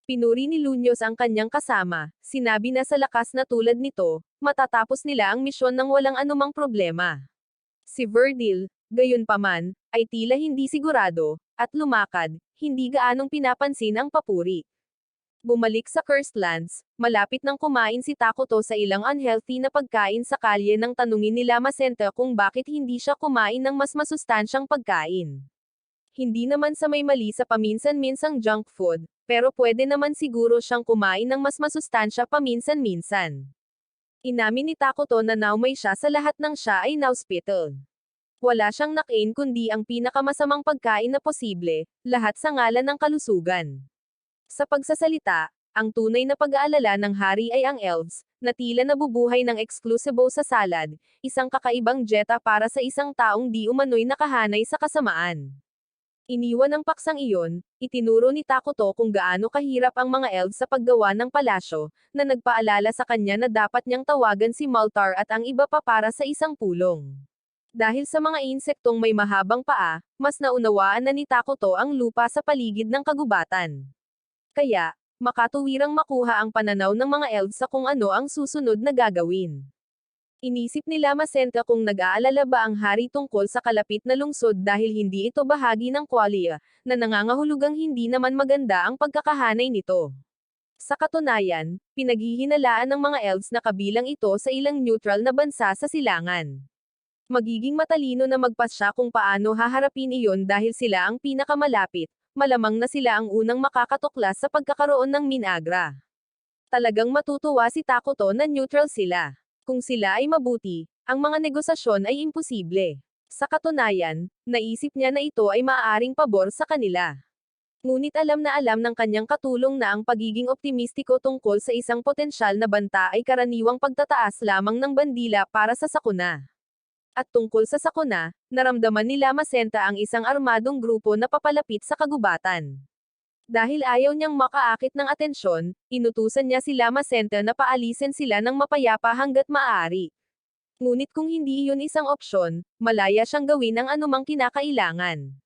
Pinuri ni Lunyos ang kanyang kasama, sinabi na sa lakas na tulad nito, matatapos nila ang misyon ng walang anumang problema. Si Verdil, gayunpaman, ay tila hindi sigurado, at lumakad, hindi gaanong pinapansin ang papuri. Bumalik sa Cursed Lands, malapit nang kumain si Takuto sa ilang unhealthy na pagkain sa kalye nang tanungin ni Lama Senta kung bakit hindi siya kumain ng mas masustansyang pagkain. Hindi naman sa may mali sa paminsan-minsang junk food, pero pwede naman siguro siyang kumain ng mas masustansya paminsan-minsan. Inamin ni Takuto na naumay siya sa lahat ng siya ay na-hospital. Wala siyang nakain kundi ang pinakamasamang pagkain na posible, lahat sa ngalan ng kalusugan. Sa pagsasalita, ang tunay na pag-aalala ng hari ay ang elves, na tila nabubuhay ng eksklusibo sa salad, isang kakaibang dieta para sa isang taong di umano'y nakahanay sa kasamaan. Iniwan ng paksang iyon, itinuro ni Takuto kung gaano kahirap ang mga elves sa paggawa ng palasyo, na nagpaalala sa kanya na dapat niyang tawagan si Maltar at ang iba pa para sa isang pulong. Dahil sa mga insektong may mahabang paa, mas naunawaan na ni Takuto ang lupa sa paligid ng kagubatan. Kaya, makatuwirang makuha ang pananaw ng mga elves sa kung ano ang susunod na gagawin. Inisip ni Lama Senta kung nag-aalala ba ang hari tungkol sa kalapit na lungsod dahil hindi ito bahagi ng Qualia, na nangangahulugang hindi naman maganda ang pagkakahanay nito. Sa katunayan, pinaghihinalaan ng mga elves na kabilang ito sa ilang neutral na bansa sa silangan. Magiging matalino na magpasya kung paano haharapin iyon dahil sila ang pinakamalapit, malamang na sila ang unang makakatuklas sa pagkakaroon ng Minagra. Talagang matutuwa si Takuto na neutral sila. Kung sila ay mabuti, ang mga negosasyon ay imposible. Sa katunayan, naisip niya na ito ay maaaring pabor sa kanila. Ngunit alam ng kanyang katulong na ang pagiging optimistiko tungkol sa isang potensyal na banta ay karaniwang pagtataas lamang ng bandila para sa sakuna. At tungkol sa sakuna, naramdaman ni Lama Senta ang isang armadong grupo na papalapit sa kagubatan. Dahil ayaw niyang makaakit ng atensyon, inutusan niya si Lama Senta na paalisin sila ng mapayapa hanggat maaari. Ngunit kung hindi iyon isang opsyon, malaya siyang gawin ang anumang kinakailangan.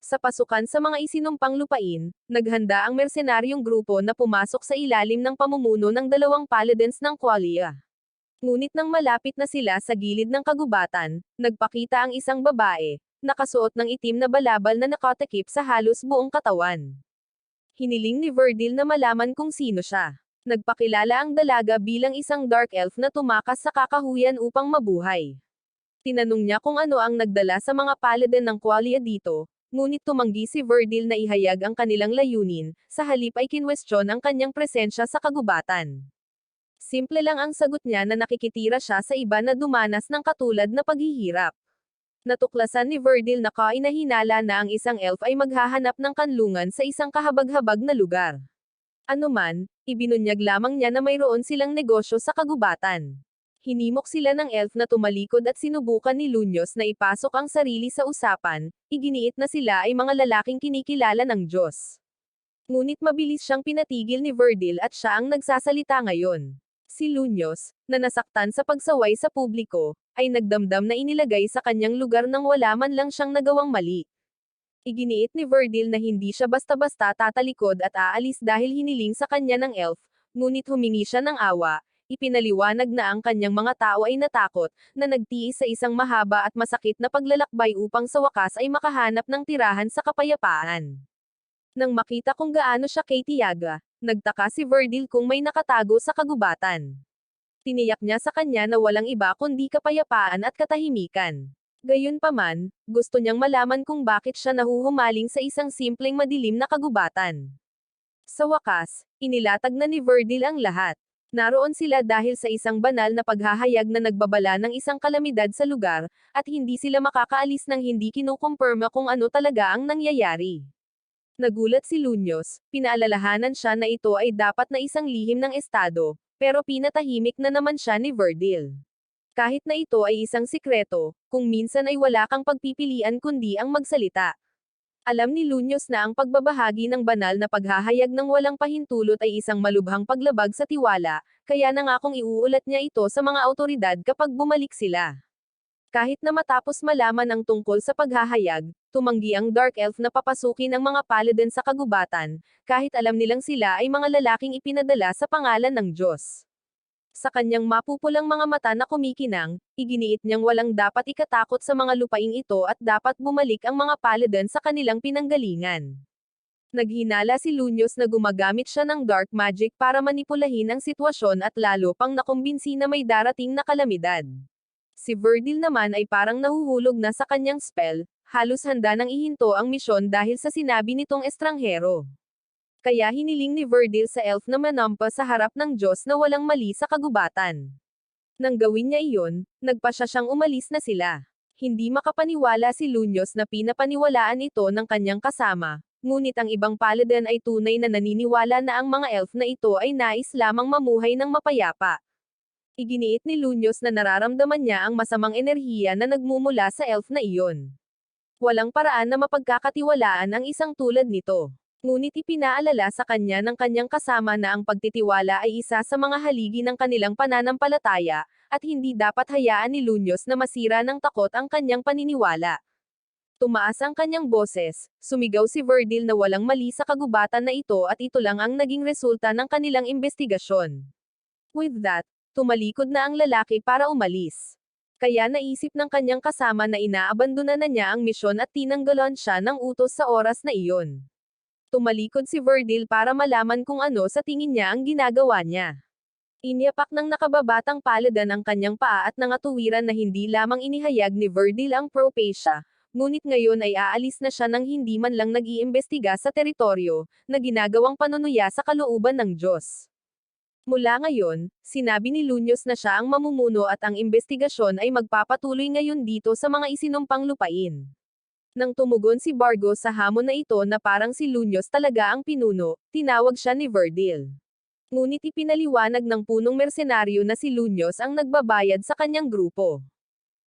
Sa pasukan sa mga isinumpang lupain, naghanda ang mersenaryong grupo na pumasok sa ilalim ng pamumuno ng dalawang paladins ng Qualia. Ngunit nang malapit na sila sa gilid ng kagubatan, nagpakita ang isang babae, nakasuot ng itim na balabal na nakatakip sa halos buong katawan. Hiniling ni Verdil na malaman kung sino siya. Nagpakilala ang dalaga bilang isang dark elf na tumakas sa kakahuyan upang mabuhay. Tinanong niya kung ano ang nagdala sa mga paladin ng Qualia dito, ngunit tumanggi si Verdil na ihayag ang kanilang layunin, sa halip ay kinwestiyon ang kanyang presensya sa kagubatan. Simple lang ang sagot niya na nakikitira siya sa iba na dumanas ng katulad na paghihirap. Natuklasan ni Verdil na kainahinala na ang isang elf ay maghahanap ng kanlungan sa isang kahabag-habag na lugar. Anuman, ibinunyag lamang niya na mayroon silang negosyo sa kagubatan. Hinimok sila ng elf na tumalikod at sinubukan ni Lunyos na ipasok ang sarili sa usapan, iginiit na sila ay mga lalaking kinikilala ng Diyos. Ngunit mabilis siyang pinatigil ni Verdil at siya ang nagsasalita ngayon. Si Lunyos, na nasaktan sa pagsaway sa publiko, ay nagdamdam na inilagay sa kanyang lugar nang wala man lang siyang nagawang mali. Iginiit ni Verdil na hindi siya basta-basta tatalikod at aalis dahil hiniling sa kanya ng elf, ngunit humingi siya ng awa, ipinaliwanag na ang kanyang mga tao ay natakot, na nagtiis sa isang mahaba at masakit na paglalakbay upang sa wakas ay makahanap ng tirahan sa kapayapaan. Nang makita kung gaano siya kay Tiaga, nagtaka si Verdil kung may nakatago sa kagubatan. Tiniyak niya sa kanya na walang iba kundi kapayapaan at katahimikan. Gayunpaman, gusto niyang malaman kung bakit siya nahuhumaling sa isang simpleng madilim na kagubatan. Sa wakas, inilatag na ni Verdil ang lahat. Naroon sila dahil sa isang banal na paghahayag na nagbabala ng isang kalamidad sa lugar, at hindi sila makakaalis nang hindi kinukumpirma kung ano talaga ang nangyayari. Nagulat si Lunyos, pinaalalahanan siya na ito ay dapat na isang lihim ng estado, pero pinatahimik na naman siya ni Verdil. Kahit na ito ay isang sikreto, kung minsan ay wala kang pagpipilian kundi ang magsalita. Alam ni Lunyos na ang pagbabahagi ng banal na paghahayag ng walang pahintulot ay isang malubhang paglabag sa tiwala, kaya nangakong iuulat niya ito sa mga awtoridad kapag bumalik sila. Kahit na matapos malaman ang tungkol sa paghahayag, tumanggi ang Dark Elf na papasukin ang mga paladin sa kagubatan, kahit alam nilang sila ay mga lalaking ipinadala sa pangalan ng Diyos. Sa kanyang mapupulang mga mata na kumikinang, iginiit niyang walang dapat ikatakot sa mga lupaing ito at dapat bumalik ang mga paladin sa kanilang pinanggalingan. Naghinala si Lunyos na gumagamit siya ng dark magic para manipulahin ang sitwasyon at lalo pang nakumbinsi na may darating na kalamidad. Si Verdil naman ay parang nahuhulog na sa kanyang spell, halos handa nang ihinto ang misyon dahil sa sinabi nitong estranghero. Kaya hiniling ni Verdil sa elf na manampa sa harap ng Diyos na walang mali sa kagubatan. Nang gawin niya iyon, nagpasya siyang umalis na sila. Hindi makapaniwala si Lunyos na pinapaniwalaan ito ng kanyang kasama, ngunit ang ibang paladin ay tunay na naniniwala na ang mga elf na ito ay nais lamang mamuhay ng mapayapa. Iginiit ni Lunyos na nararamdaman niya ang masamang enerhiya na nagmumula sa elf na iyon. Walang paraan na mapagkakatiwalaan ang isang tulad nito. Ngunit ipinaalala sa kanya ng kanyang kasama na ang pagtitiwala ay isa sa mga haligi ng kanilang pananampalataya, at hindi dapat hayaan ni Lunyos na masira ng takot ang kanyang paniniwala. Tumaas ang kanyang boses, sumigaw si Verdil na walang mali sa kagubatan na ito at ito lang ang naging resulta ng kanilang investigasyon. With that, tumalikod na ang lalaki para umalis. Kaya naisip ng kanyang kasama na inaabandona na niya ang misyon at tinanggalan siya ng utos sa oras na iyon. Tumalikod si Verdil para malaman kung ano sa tingin niya ang ginagawa niya. Inyapak ng nakababatang paladan ang kanyang paa at nangatuwiran na hindi lamang inihayag ni Verdil ang propesya, ngunit ngayon ay aalis na siya nang hindi man lang nag-iimbestiga sa teritoryo, na ginagawang panunuya sa kalooban ng Diyos. Mula ngayon, sinabi ni Lunyos na siya ang mamumuno at ang investigasyon ay magpapatuloy ngayon dito sa mga isinumpang lupain. Nang tumugon si Bargo sa hamon na ito na parang si Lunyos talaga ang pinuno, tinawag siya ni Verdil. Ngunit ipinaliwanag ng punong mersenaryo na si Lunyos ang nagbabayad sa kanyang grupo.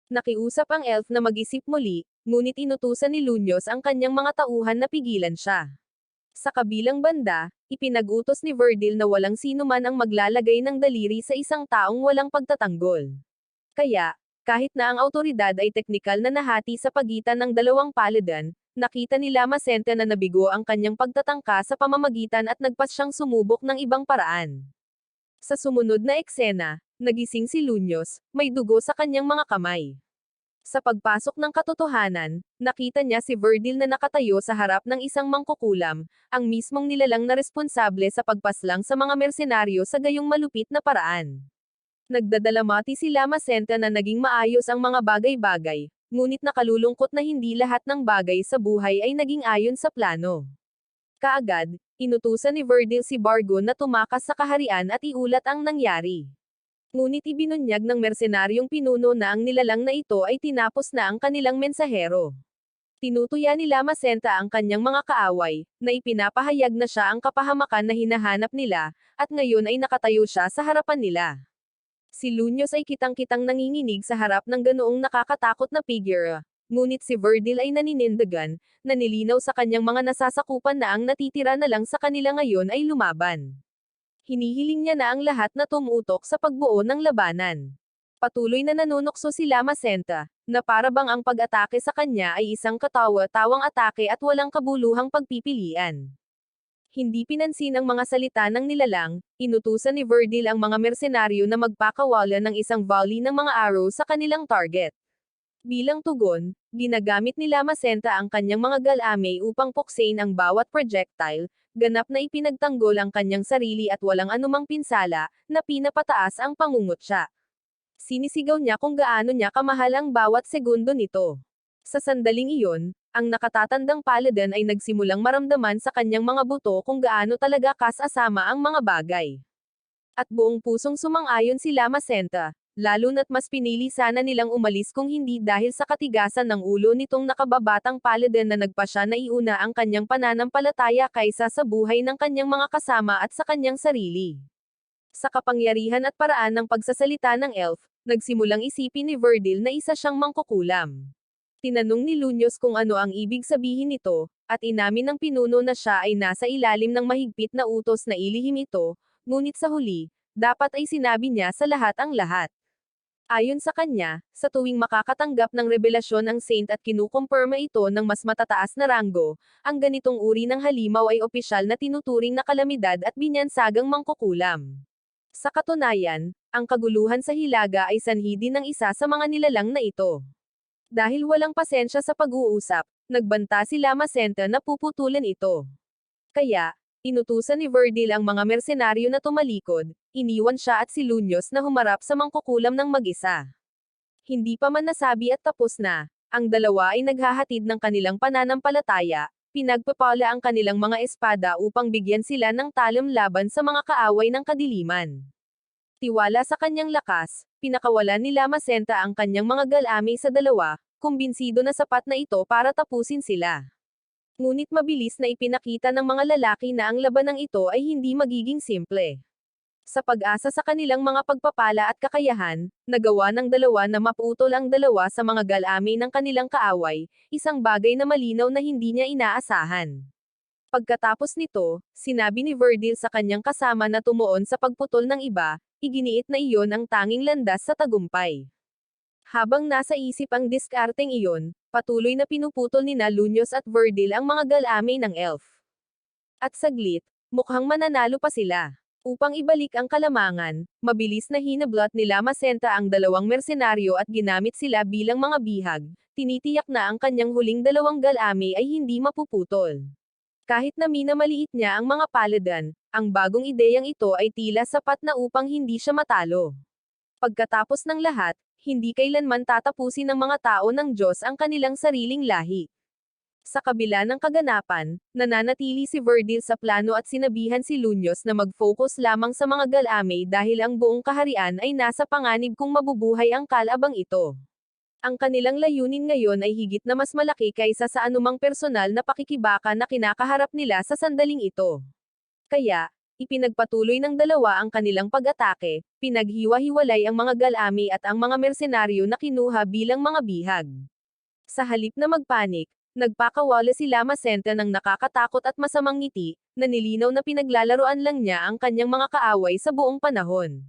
Nakiusap ang elf na mag-isip muli, ngunit inutusan ni Lunyos ang kanyang mga tauhan na pigilan siya. Sa kabilang banda, ipinag-utos ni Verdil na walang sino man ang maglalagay ng daliri sa isang taong walang pagtatanggol. Kaya, kahit na ang autoridad ay teknikal na nahati sa pagitan ng dalawang paladan, nakita ni Lama Sente na nabigo ang kanyang pagtatangka sa pamamagitan at nagpas siyang sumubok ng ibang paraan. Sa sumunod na eksena, nagising si Lunyos, may dugo sa kanyang mga kamay. Sa pagpasok ng katotohanan, nakita niya si Verdil na nakatayo sa harap ng isang mangkukulam, ang mismong nilalang na responsable sa pagpaslang sa mga mersenaryo sa gayong malupit na paraan. Nagdadalamati si Lama Sente na naging maayos ang mga bagay-bagay, ngunit nakalulungkot na hindi lahat ng bagay sa buhay ay naging ayon sa plano. Kaagad, inutusan ni Verdil si Bargo na tumakas sa kaharian at iulat ang nangyari. Ngunit ibinunyag ng mersenaryong pinuno na ang nilalang na ito ay tinapos na ang kanilang mensahero. Tinutuya ni Lama Sente ang kanyang mga kaaway, na ipinapahayag na siya ang kapahamakan na hinahanap nila, at ngayon ay nakatayo siya sa harapan nila. Si Lunyos ay kitang-kitang nanginginig sa harap ng ganoong nakakatakot na figure. Ngunit si Verdil ay naninindigan, na nilinaw sa kanyang mga nasasakupan na ang natitira na lang sa kanila ngayon ay lumaban. Hinihiling niya na ang lahat na tumutok sa pagbuo ng labanan. Patuloy na nanunukso si Lama Sente, na para bang ang pag-atake sa kanya ay isang katawa-tawang atake at walang kabuluhang pagpipilian. Hindi pinansin ang mga salita ng nilalang, inutusan ni Verdil ang mga mersenaryo na magpakawala ng isang volley ng mga arrow sa kanilang target. Bilang tugon, ginagamit ni Lama Sente ang kanyang mga galame upang puksain ang bawat projectile, ganap na ipinagtanggol ang kanyang sarili at walang anumang pinsala, na pinapataas ang pangungutya. Sinisigaw niya kung gaano niya kamahal ang bawat segundo nito. Sa sandaling iyon, ang nakatatandang paladan ay nagsimulang maramdaman sa kanyang mga buto kung gaano talaga kasasama ang mga bagay. At buong pusong sumang-ayon si Lama Sente, lalo na't mas pinili sana nilang umalis kung hindi dahil sa katigasan ng ulo nitong nakababatang paladan na nagpasya na iuna ang kanyang pananampalataya kaysa sa buhay ng kanyang mga kasama at sa kanyang sarili. Sa kapangyarihan at paraan ng pagsasalita ng elf, nagsimulang isipin ni Verdil na isa siyang mangkukulam. Tinanong ni Lunyos kung ano ang ibig sabihin nito, at inamin ng pinuno na siya ay nasa ilalim ng mahigpit na utos na ilihim ito, ngunit sa huli, dapat ay sinabi niya sa lahat ang lahat. Ayon sa kanya, sa tuwing makakatanggap ng revelasyon ang saint at kinukumpirma ito ng mas matataas na ranggo, ang ganitong uri ng halimaw ay opisyal na tinuturing na kalamidad at binyansagang mangkukulam. Sa katunayan, ang kaguluhan sa Hilaga ay sanhi din ng isa sa mga nilalang na ito. Dahil walang pasensya sa pag-uusap, nagbanta si Lama Sente na puputulan ito. Kaya, inutusan ni Verdil ang mga mersenaryo na tumalikod, iniwan siya at si Lunyos na humarap sa mangkukulam ng mag-isa. Hindi pa man nasabi at tapos na, ang dalawa ay naghahatid ng kanilang pananampalataya, pinagpapala ang kanilang mga espada upang bigyan sila ng talim laban sa mga kaaway ng kadiliman. Tiwala sa kanyang lakas, pinakawalan ni Lama Sente ang kanyang mga galame sa dalawa, kumbinsido na sapat na ito para tapusin sila. Ngunit mabilis na ipinakita ng mga lalaki na ang labanang ito ay hindi magiging simple. Sa pag-asa sa kanilang mga pagpapala at kakayahan, nagawa ng dalawa na maputol ang dalawa sa mga galami ng kanilang kaaway, isang bagay na malinaw na hindi niya inaasahan. Pagkatapos nito, sinabi ni Virgil sa kanyang kasama na tumuon sa pagputol ng iba, iginiit na iyon ang tanging landas sa tagumpay. Habang nasa isip ang diskarteng iyon, patuloy na pinuputol nina Lunyos at Virgil ang mga galami ng elf. At saglit, mukhang mananalo pa sila. Upang ibalik ang kalamangan, mabilis na hinablot nila Macenta ang dalawang mersenaryo at ginamit sila bilang mga bihag, tinitiyak na ang kanyang huling dalawang galami ay hindi mapuputol. Kahit na minamaliit niya ang mga paladan, ang bagong ideyang ito ay tila sapat na upang hindi siya matalo. Pagkatapos ng lahat, hindi kailanman tatapusin ng mga tao ng Diyos ang kanilang sariling lahi. Sa kabila ng kaganapan, nananatili si Virgil sa plano at sinabihan si Lunyos na mag-focus lamang sa mga galame dahil ang buong kaharian ay nasa panganib kung mabubuhay ang kalabang ito. Ang kanilang layunin ngayon ay higit na mas malaki kaysa sa anumang personal na pakikibaka na kinakaharap nila sa sandaling ito. Kaya, ipinagpatuloy ng dalawa ang kanilang pag-atake, pinaghiwa-hiwalay ang mga galami at ang mga mersenaryo na kinuha bilang mga bihag. Sa halip na magpanik, nagpakawala sila Macenta ng nakakatakot at masamang ngiti, na nilinaw na pinaglalaroan lang niya ang kanyang mga kaaway sa buong panahon.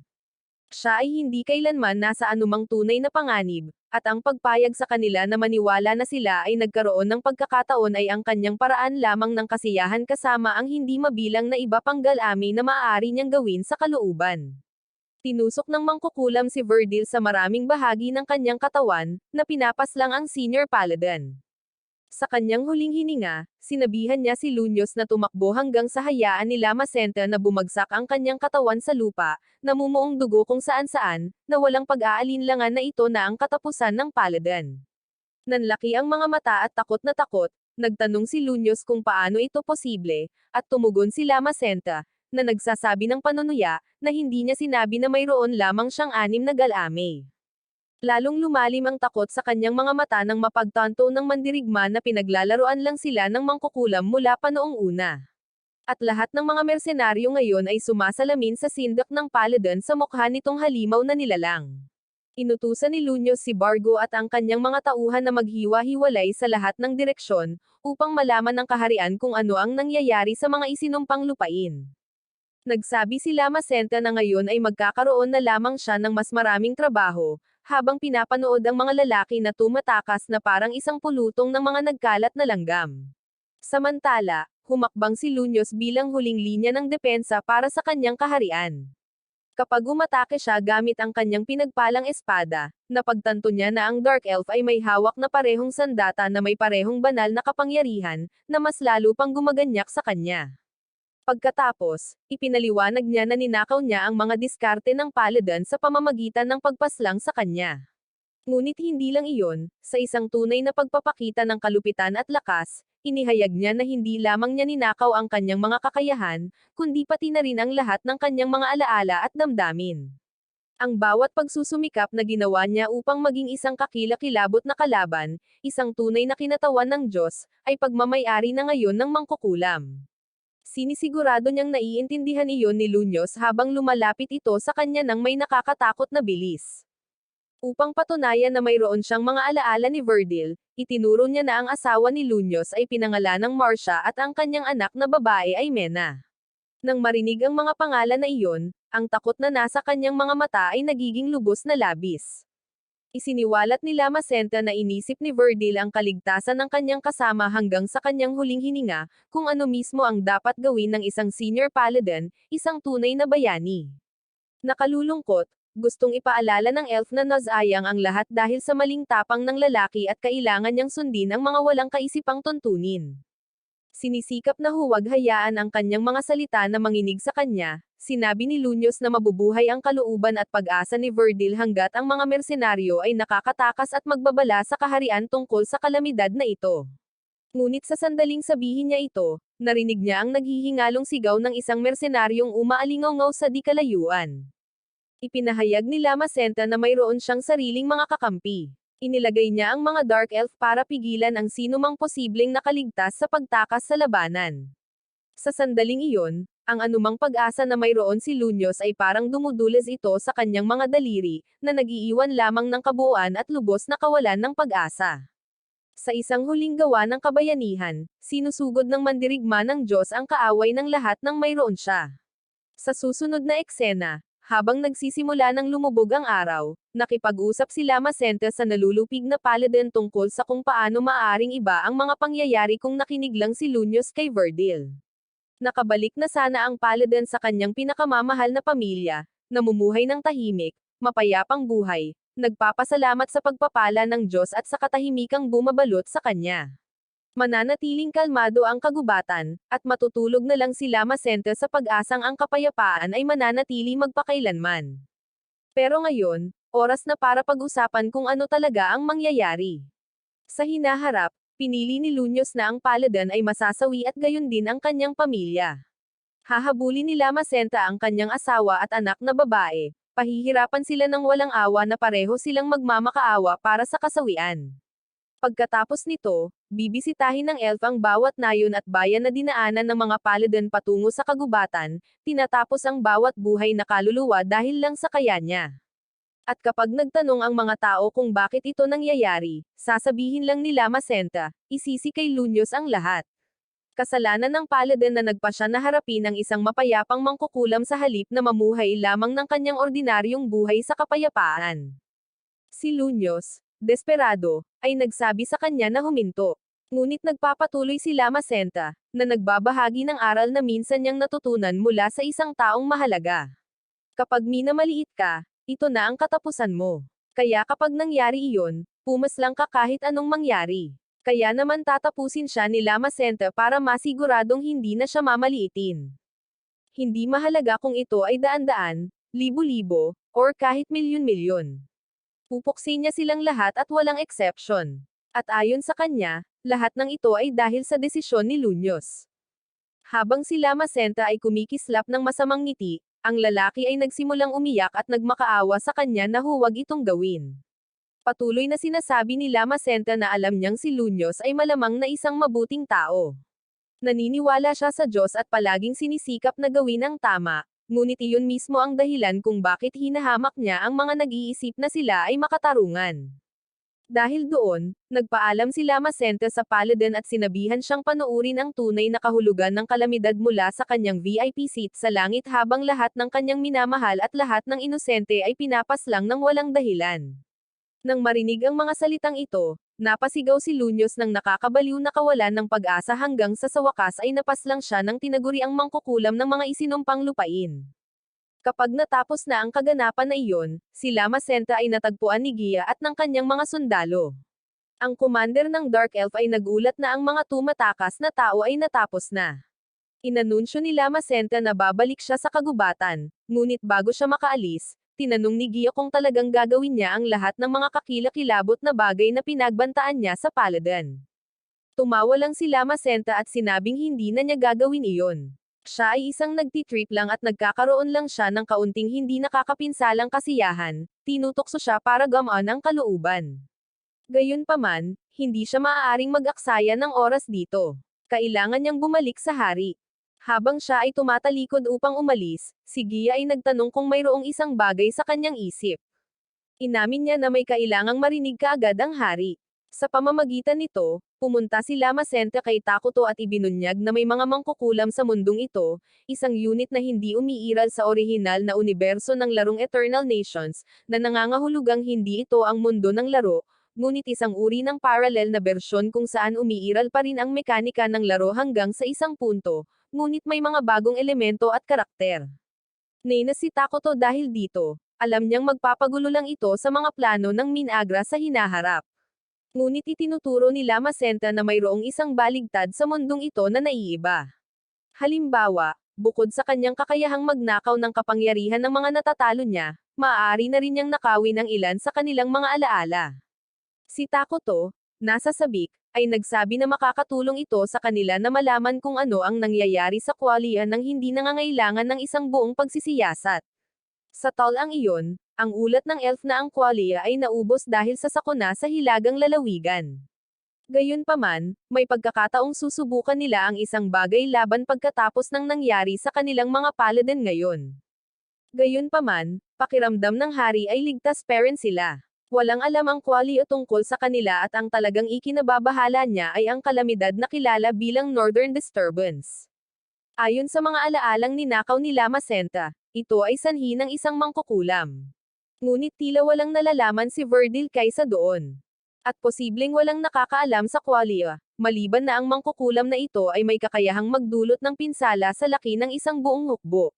Siya ay hindi kailanman nasa anumang tunay na panganib, at ang pagpayag sa kanila na maniwala na sila ay nagkaroon ng pagkakataon ay ang kanyang paraan lamang ng kasiyahan kasama ang hindi mabilang na iba pang galami na maaari niyang gawin sa kalooban. Tinusok ng mangkukulam si Virgil sa maraming bahagi ng kanyang katawan, na pinapaslang ang senior paladin. Sa kanyang huling hininga, sinabihan niya si Lunyos na tumakbo hanggang sa hayaan nila Macenta na bumagsak ang kanyang katawan sa lupa, namumuong dugo kung saan-saan, na walang pag-aalinlangan na ito na ang katapusan ng paladin. Nanlaki ang mga mata at takot na takot, nagtanong si Lunyos kung paano ito posible, at tumugon sila Macenta, na nagsasabi ng panunuya, na hindi niya sinabi na mayroon lamang siyang 6 na galame. Lalong lumalim ang takot sa kanyang mga mata nang mapagtanto ng mandirigma na pinaglalaroan lang sila ng mangkukulam mula pa noong una. At lahat ng mga mersenaryo ngayon ay sumasalamin sa sindak ng paladin sa mukha nitong halimaw na nilalang. Inutusan ni Lunyos si Bargo at ang kanyang mga tauhan na maghiwa-hiwalay sa lahat ng direksyon, upang malaman ng kaharian kung ano ang nangyayari sa mga isinumpang lupain. Nagsabi sila Macenta na ngayon ay magkakaroon na lamang siya ng mas maraming trabaho, habang pinapanood ang mga lalaki na tumatakas na parang isang pulutong ng mga nagkalat na langgam. Samantala, humakbang si Lunyos bilang huling linya ng depensa para sa kanyang kaharian. Kapag umatake siya gamit ang kanyang pinagpalang espada, napagtanto niya na ang Dark Elf ay may hawak na parehong sandata na may parehong banal na kapangyarihan, na mas lalo pang gumaganyak sa kanya. Pagkatapos, ipinaliwanag niya na ninakaw niya ang mga diskarte ng paladin sa pamamagitan ng pagpaslang sa kanya. Ngunit hindi lang iyon, sa isang tunay na pagpapakita ng kalupitan at lakas, inihayag niya na hindi lamang niya ninakaw ang kanyang mga kakayahan, kundi pati na rin ang lahat ng kanyang mga alaala at damdamin. Ang bawat pagsusumikap na ginawa niya upang maging isang kakilakilabot na kalaban, isang tunay na kinatawan ng Diyos, ay pagmamayari na ngayon ng mangkukulam. Sinisigurado niyang naiintindihan iyon ni Lunyos habang lumalapit ito sa kanya ng may nakakatakot na bilis. Upang patunayan na mayroon siyang mga alaala ni Virgil, itinuro niya na ang asawa ni Lunyos ay pinangalanang Marcia at ang kanyang anak na babae ay Mena. Nang marinig ang mga pangalan na iyon, ang takot na nasa kanyang mga mata ay nagiging lubos na labis. Isiniwalat nila Macenta na inisip ni Virgil ang kaligtasan ng kanyang kasama hanggang sa kanyang huling hininga, kung ano mismo ang dapat gawin ng isang senior paladin, isang tunay na bayani. Nakalulungkot, gustong ipaalala ng elf na nasayang ang lahat dahil sa maling tapang ng lalaki at kailangan niyang sundin ang mga walang kaisipang tuntunin. Sinisikap na huwag hayaan ang kanyang mga salita na manginig sa kanya. Sinabi ni Lunyos na mabubuhay ang kalooban at pag-asa ni Virgil hanggat ang mga mersenaryo ay nakakatakas at magbabala sa kaharian tungkol sa kalamidad na ito. Ngunit sa sandaling sabihin niya ito, narinig niya ang naghihingalong sigaw ng isang mersenaryong umaalingaw sa di kalayuan. Ipinahayag ni Macenta na mayroon siyang sariling mga kakampi. Inilagay niya ang mga Dark Elf para pigilan ang sinumang posibleng nakaligtas sa pagtakas sa labanan. Sa sandaling iyon, Ang anumang pag-asa na mayroon si Lunyos ay parang dumudulas ito sa kanyang mga daliri, na nag-iiwan lamang ng kabuuan at lubos na kawalan ng pag-asa. Sa isang huling gawa ng kabayanihan, sinusugod ng mandirigma ng Diyos ang kaaway ng lahat ng mayroon siya. Sa susunod na eksena, habang nagsisimula ng lumubog ang araw, nakipag-usap si Lama Senta sa nalulupig na paladin tungkol sa kung paano maaaring iba ang mga pangyayari kung nakinig lang si Lunyos kay Verdil. Nakabalik na sana ang paladin sa kanyang pinakamamahal na pamilya, namumuhay ng tahimik, mapayapang buhay, nagpapasalamat sa pagpapala ng Diyos at sa katahimikang bumabalot sa kanya. Mananatiling kalmado ang kagubatan, at matutulog na lang si Lama Senta sa pag-asang ang kapayapaan ay mananatili magpakailanman. Pero ngayon, oras na para pag-usapan kung ano talaga ang mangyayari. Sa hinaharap, pinili ni Lunyos na ang paladin ay masasawi at gayon din ang kanyang pamilya. Hahabulin ni Lama Senta ang kanyang asawa at anak na babae, pahihirapan sila ng walang awa na pareho silang magmamakaawa para sa kasawian. Pagkatapos nito, bibisitahin ng elf ang bawat nayon at bayan na dinaanan ng mga paladin patungo sa kagubatan, tinatapos ang bawat buhay na kaluluwa dahil lang sa kaya niya. At kapag nagtanong ang mga tao kung bakit ito nangyayari, sasabihin lang ni Lama Senta, isisi kay Lunyos ang lahat. Kasalanan ng paladin na nagpasya na harapin ang isang mapayapang mangkukulam sa halip na mamuhay lamang ng kanyang ordinaryong buhay sa kapayapaan. Si Lunyos, desperado, ay nagsabi sa kanya na huminto. Ngunit nagpapatuloy si Lama Senta, na nagbabahagi ng aral na minsan niyang natutunan mula sa isang taong mahalaga. Kapag minamaliit ka, ito na ang katapusan mo. Kaya kapag nangyari iyon, pumaslang ka kahit anong mangyari. Kaya naman tatapusin siya ni Lama Senta para masiguradong hindi na siya mamaliitin. Hindi mahalaga kung ito ay daan-daan, libo-libo, or kahit milyon-milyon. Pupuksin niya silang lahat at walang exception. At ayon sa kanya, lahat ng ito ay dahil sa desisyon ni Lunyos. Habang si Lama Senta ay kumikislap ng masamang ngiti, ang lalaki ay nagsimulang umiyak at nagmakaawa sa kanya na huwag itong gawin. Patuloy na sinasabi ni Lama Senta na alam niyang si Lunyos ay malamang na isang mabuting tao. Naniniwala siya sa Diyos at palaging sinisikap na gawin ang tama, ngunit iyon mismo ang dahilan kung bakit hinahamak niya ang mga nag-iisip na sila ay makatarungan. Dahil doon, nagpaalam si Lama Senta sa paladin at sinabihan siyang panuurin ang tunay na kahulugan ng kalamidad mula sa kanyang VIP seat sa langit habang lahat ng kanyang minamahal at lahat ng inosente ay pinapaslang ng walang dahilan. Nang marinig ang mga salitang ito, napasigaw si Lunyos ng nakakabaliw na kawalan ng pag-asa hanggang sa wakas ay napaslang siya ng tinaguriang mangkukulam ng mga isinumpang lupain. Kapag natapos na ang kaganapan na iyon, si Lama Senta ay natagpuan ni Gia at ng kanyang mga sundalo. Ang commander ng Dark Elf ay nagulat na ang mga tumatakas na tao ay natapos na. Inanunsyo ni Lama Senta na babalik siya sa kagubatan, ngunit bago siya makaalis, tinanong ni Gia kung talagang gagawin niya ang lahat ng mga kakilakilabot na bagay na pinagbantaan niya sa paladin. Tumawa lang si Lama Senta at sinabing hindi na niya gagawin iyon. Siya ay isang nagtitrip lang at nagkakaroon lang siya ng kaunting hindi nakakapinsalang kasiyahan, tinutokso siya para gamaan ang kalooban. Gayunpaman, hindi siya maaaring mag-aksaya ng oras dito. Kailangan niyang bumalik sa hari. Habang siya ay tumatalikod upang umalis, si Gia ay nagtanong kung mayroong isang bagay sa kanyang isip. Inamin niya na may kailangang marinig kaagad ang hari. Sa pamamagitan nito, pumunta si Lama Senta kay Takuto at ibinunyag na may mga mangkukulam sa mundong ito, isang unit na hindi umiiral sa orihinal na universo ng larong Eternal Nations, na nangangahulugang hindi ito ang mundo ng laro, ngunit isang uri ng parallel na bersyon kung saan umiiral pa rin ang mekanika ng laro hanggang sa isang punto, ngunit may mga bagong elemento at karakter. Nainis si Takuto dahil dito, alam niyang magpapagulo lang ito sa mga plano ng Minagra sa hinaharap. Ngunit itinuturo ni Lama Senta na mayroong isang baligtad sa mundong ito na naiiba. Halimbawa, bukod sa kanyang kakayahang magnakaw ng kapangyarihan ng mga natatalo niya, maaari na rin niyang nakawin ang ilan sa kanilang mga alaala. Si Takuto, nasa sabik, ay nagsabi na makakatulong ito sa kanila na malaman kung ano ang nangyayari sa kwalya nang hindi nangangailangan ng isang buong pagsisiyasat. Sa talang iyon, ang ulat ng elf na ang kwalya ay naubos dahil sa sakuna sa hilagang lalawigan. Gayunpaman, may pagkakataong susubukan nila ang isang bagay laban pagkatapos ng nangyari sa kanilang mga paladin ngayon. Gayunpaman, pakiramdam ng hari ay ligtas pa rin sila. Walang alam ang Quali o tungkol sa kanila at ang talagang ikinababahala niya ay ang kalamidad na kilala bilang Northern Disturbance. Ayon sa mga alaalang ninakaw ni Lama Senta, ito ay sanhi ng isang mangkukulam. Ngunit tila walang nalalaman si Verdil kaysa doon. At posibleng walang nakakaalam sa Qualia, maliban na ang mangkukulam na ito ay may kakayahang magdulot ng pinsala sa laki ng isang buong hukbo.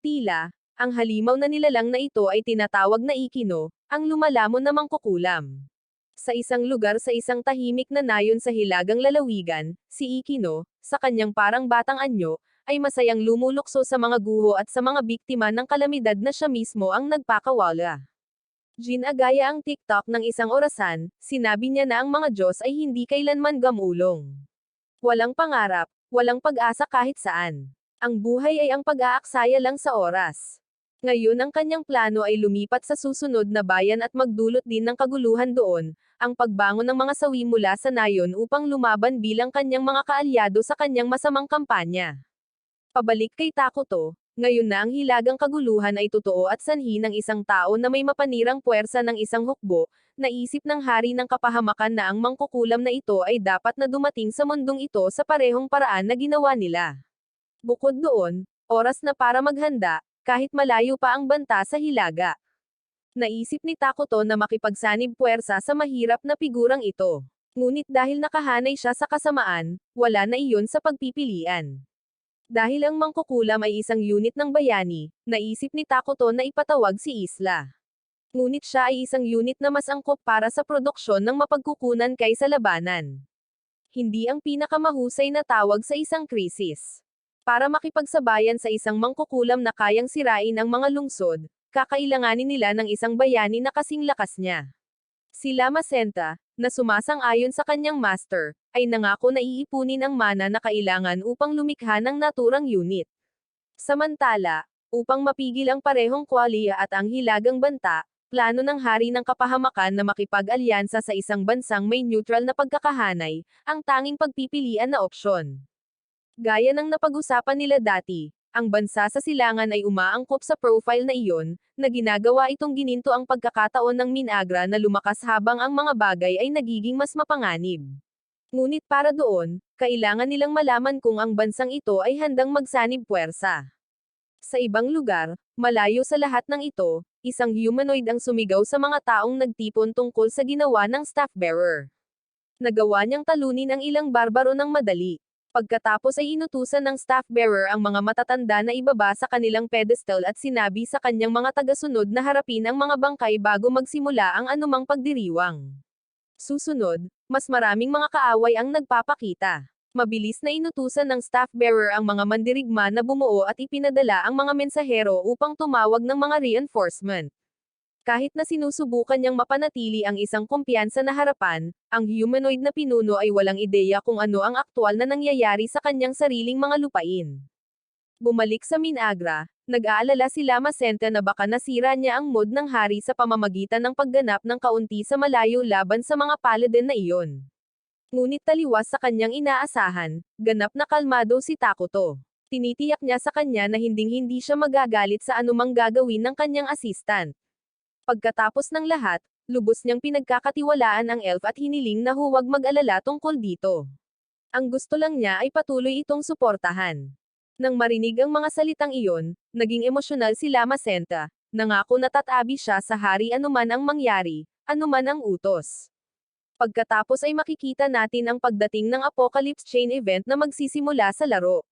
Tila, ang halimaw na nilalang na ito ay tinatawag na Ikino, ang lumalamon na mangkukulam. Sa isang lugar sa isang tahimik na nayon sa hilagang lalawigan, si Ikino, sa kanyang parang batang anyo, ay masayang lumulukso sa mga guho at sa mga biktima ng kalamidad na siya mismo ang nagpakawala. Ginagaya ang TikTok ng isang orasan, sinabi niya na ang mga Diyos ay hindi kailanman gamulong. Walang pangarap, walang pag-asa kahit saan. Ang buhay ay ang pag-aaksaya lang sa oras. Ngayon ang kanyang plano ay lumipat sa susunod na bayan at magdulot din ng kaguluhan doon, ang pagbangon ng mga sawi mula sa nayon upang lumaban bilang kanyang mga kaalyado sa kanyang masamang kampanya. Pabalik kay Takuto, ngayon na ang hilagang kaguluhan ay totoo at sanhi ng isang tao na may mapanirang puwersa ng isang hukbo, naisip ng hari ng kapahamakan na ang mangkukulam na ito ay dapat na dumating sa mundong ito sa parehong paraan na ginawa nila. Bukod doon, oras na para maghanda, kahit malayo pa ang banta sa hilaga. Naisip ni Takuto na makipagsanib puwersa sa mahirap na figurang ito. Ngunit dahil nakahanay siya sa kasamaan, wala na iyon sa pagpipilian. Dahil ang mangkukulam ay isang unit ng bayani, naisip ni Takuto na ipatawag si Isla. Ngunit siya ay isang unit na mas angkop para sa produksyon ng mapagkukunan kaysa labanan. Hindi ang pinakamahusay na tawag sa isang krisis. Para makipagsabayan sa isang mangkukulam na kayang sirain ang mga lungsod, kakailanganin nila ng isang bayani na kasing lakas niya. Si Lama Senta, na sumasang-ayon sa kanyang master, ay nangako na iipunin ang mana na kailangan upang lumikha ng naturang unit. Samantala, upang mapigil ang parehong Qualia at ang hilagang banta, plano ng hari ng kapahamakan na makipag-alyansa sa isang bansang may neutral na pagkakahanay, ang tanging pagpipilian na opsyon. Gaya ng napag-usapan nila dati, ang bansa sa silangan ay umaangkop sa profile na iyon, na ginagawa itong gininto ang pagkakataon ng Minagra na lumakas habang ang mga bagay ay nagiging mas mapanganib. Ngunit para doon, kailangan nilang malaman kung ang bansang ito ay handang magsanib puwersa. Sa ibang lugar, malayo sa lahat ng ito, isang humanoid ang sumigaw sa mga taong nagtipon tungkol sa ginawa ng staff bearer. Nagawa niyang talunin ang ilang barbaro ng madali. Pagkatapos ay inutusan ng staff bearer ang mga matatanda na ibaba sa kanilang pedestal at sinabi sa kanyang mga tagasunod na harapin ang mga bangkay bago magsimula ang anumang pagdiriwang. Susunod, mas maraming mga kaaway ang nagpapakita. Mabilis na inutusan ng staff bearer ang mga mandirigma na bumuo at ipinadala ang mga mensahero upang tumawag ng mga reinforcement. Kahit na sinusubukan niyang mapanatili ang isang kumpiyansa na harapan, ang humanoid na pinuno ay walang ideya kung ano ang aktwal na nangyayari sa kanyang sariling mga lupain. Bumalik sa Minagra, nag-aalala si Lama Senta na baka nasira niya ang mood ng hari sa pamamagitan ng pagganap ng kaunti sa malayo laban sa mga paladin na iyon. Ngunit taliwas sa kanyang inaasahan, ganap na kalmado si Takuto. Tinitiyak niya sa kanya na hinding-hindi siya magagalit sa anumang gagawin ng kanyang assistant. Pagkatapos ng lahat, lubos niyang pinagkakatiwalaan ang elf at hiniling na huwag mag-alala tungkol dito. Ang gusto lang niya ay patuloy itong suportahan. Nang marinig ang mga salitang iyon, naging emosyonal si Lama Senta, nangako na tatabi siya sa hari anuman ang mangyari, anuman ang utos. Pagkatapos ay makikita natin ang pagdating ng Apocalypse Chain event na magsisimula sa laro.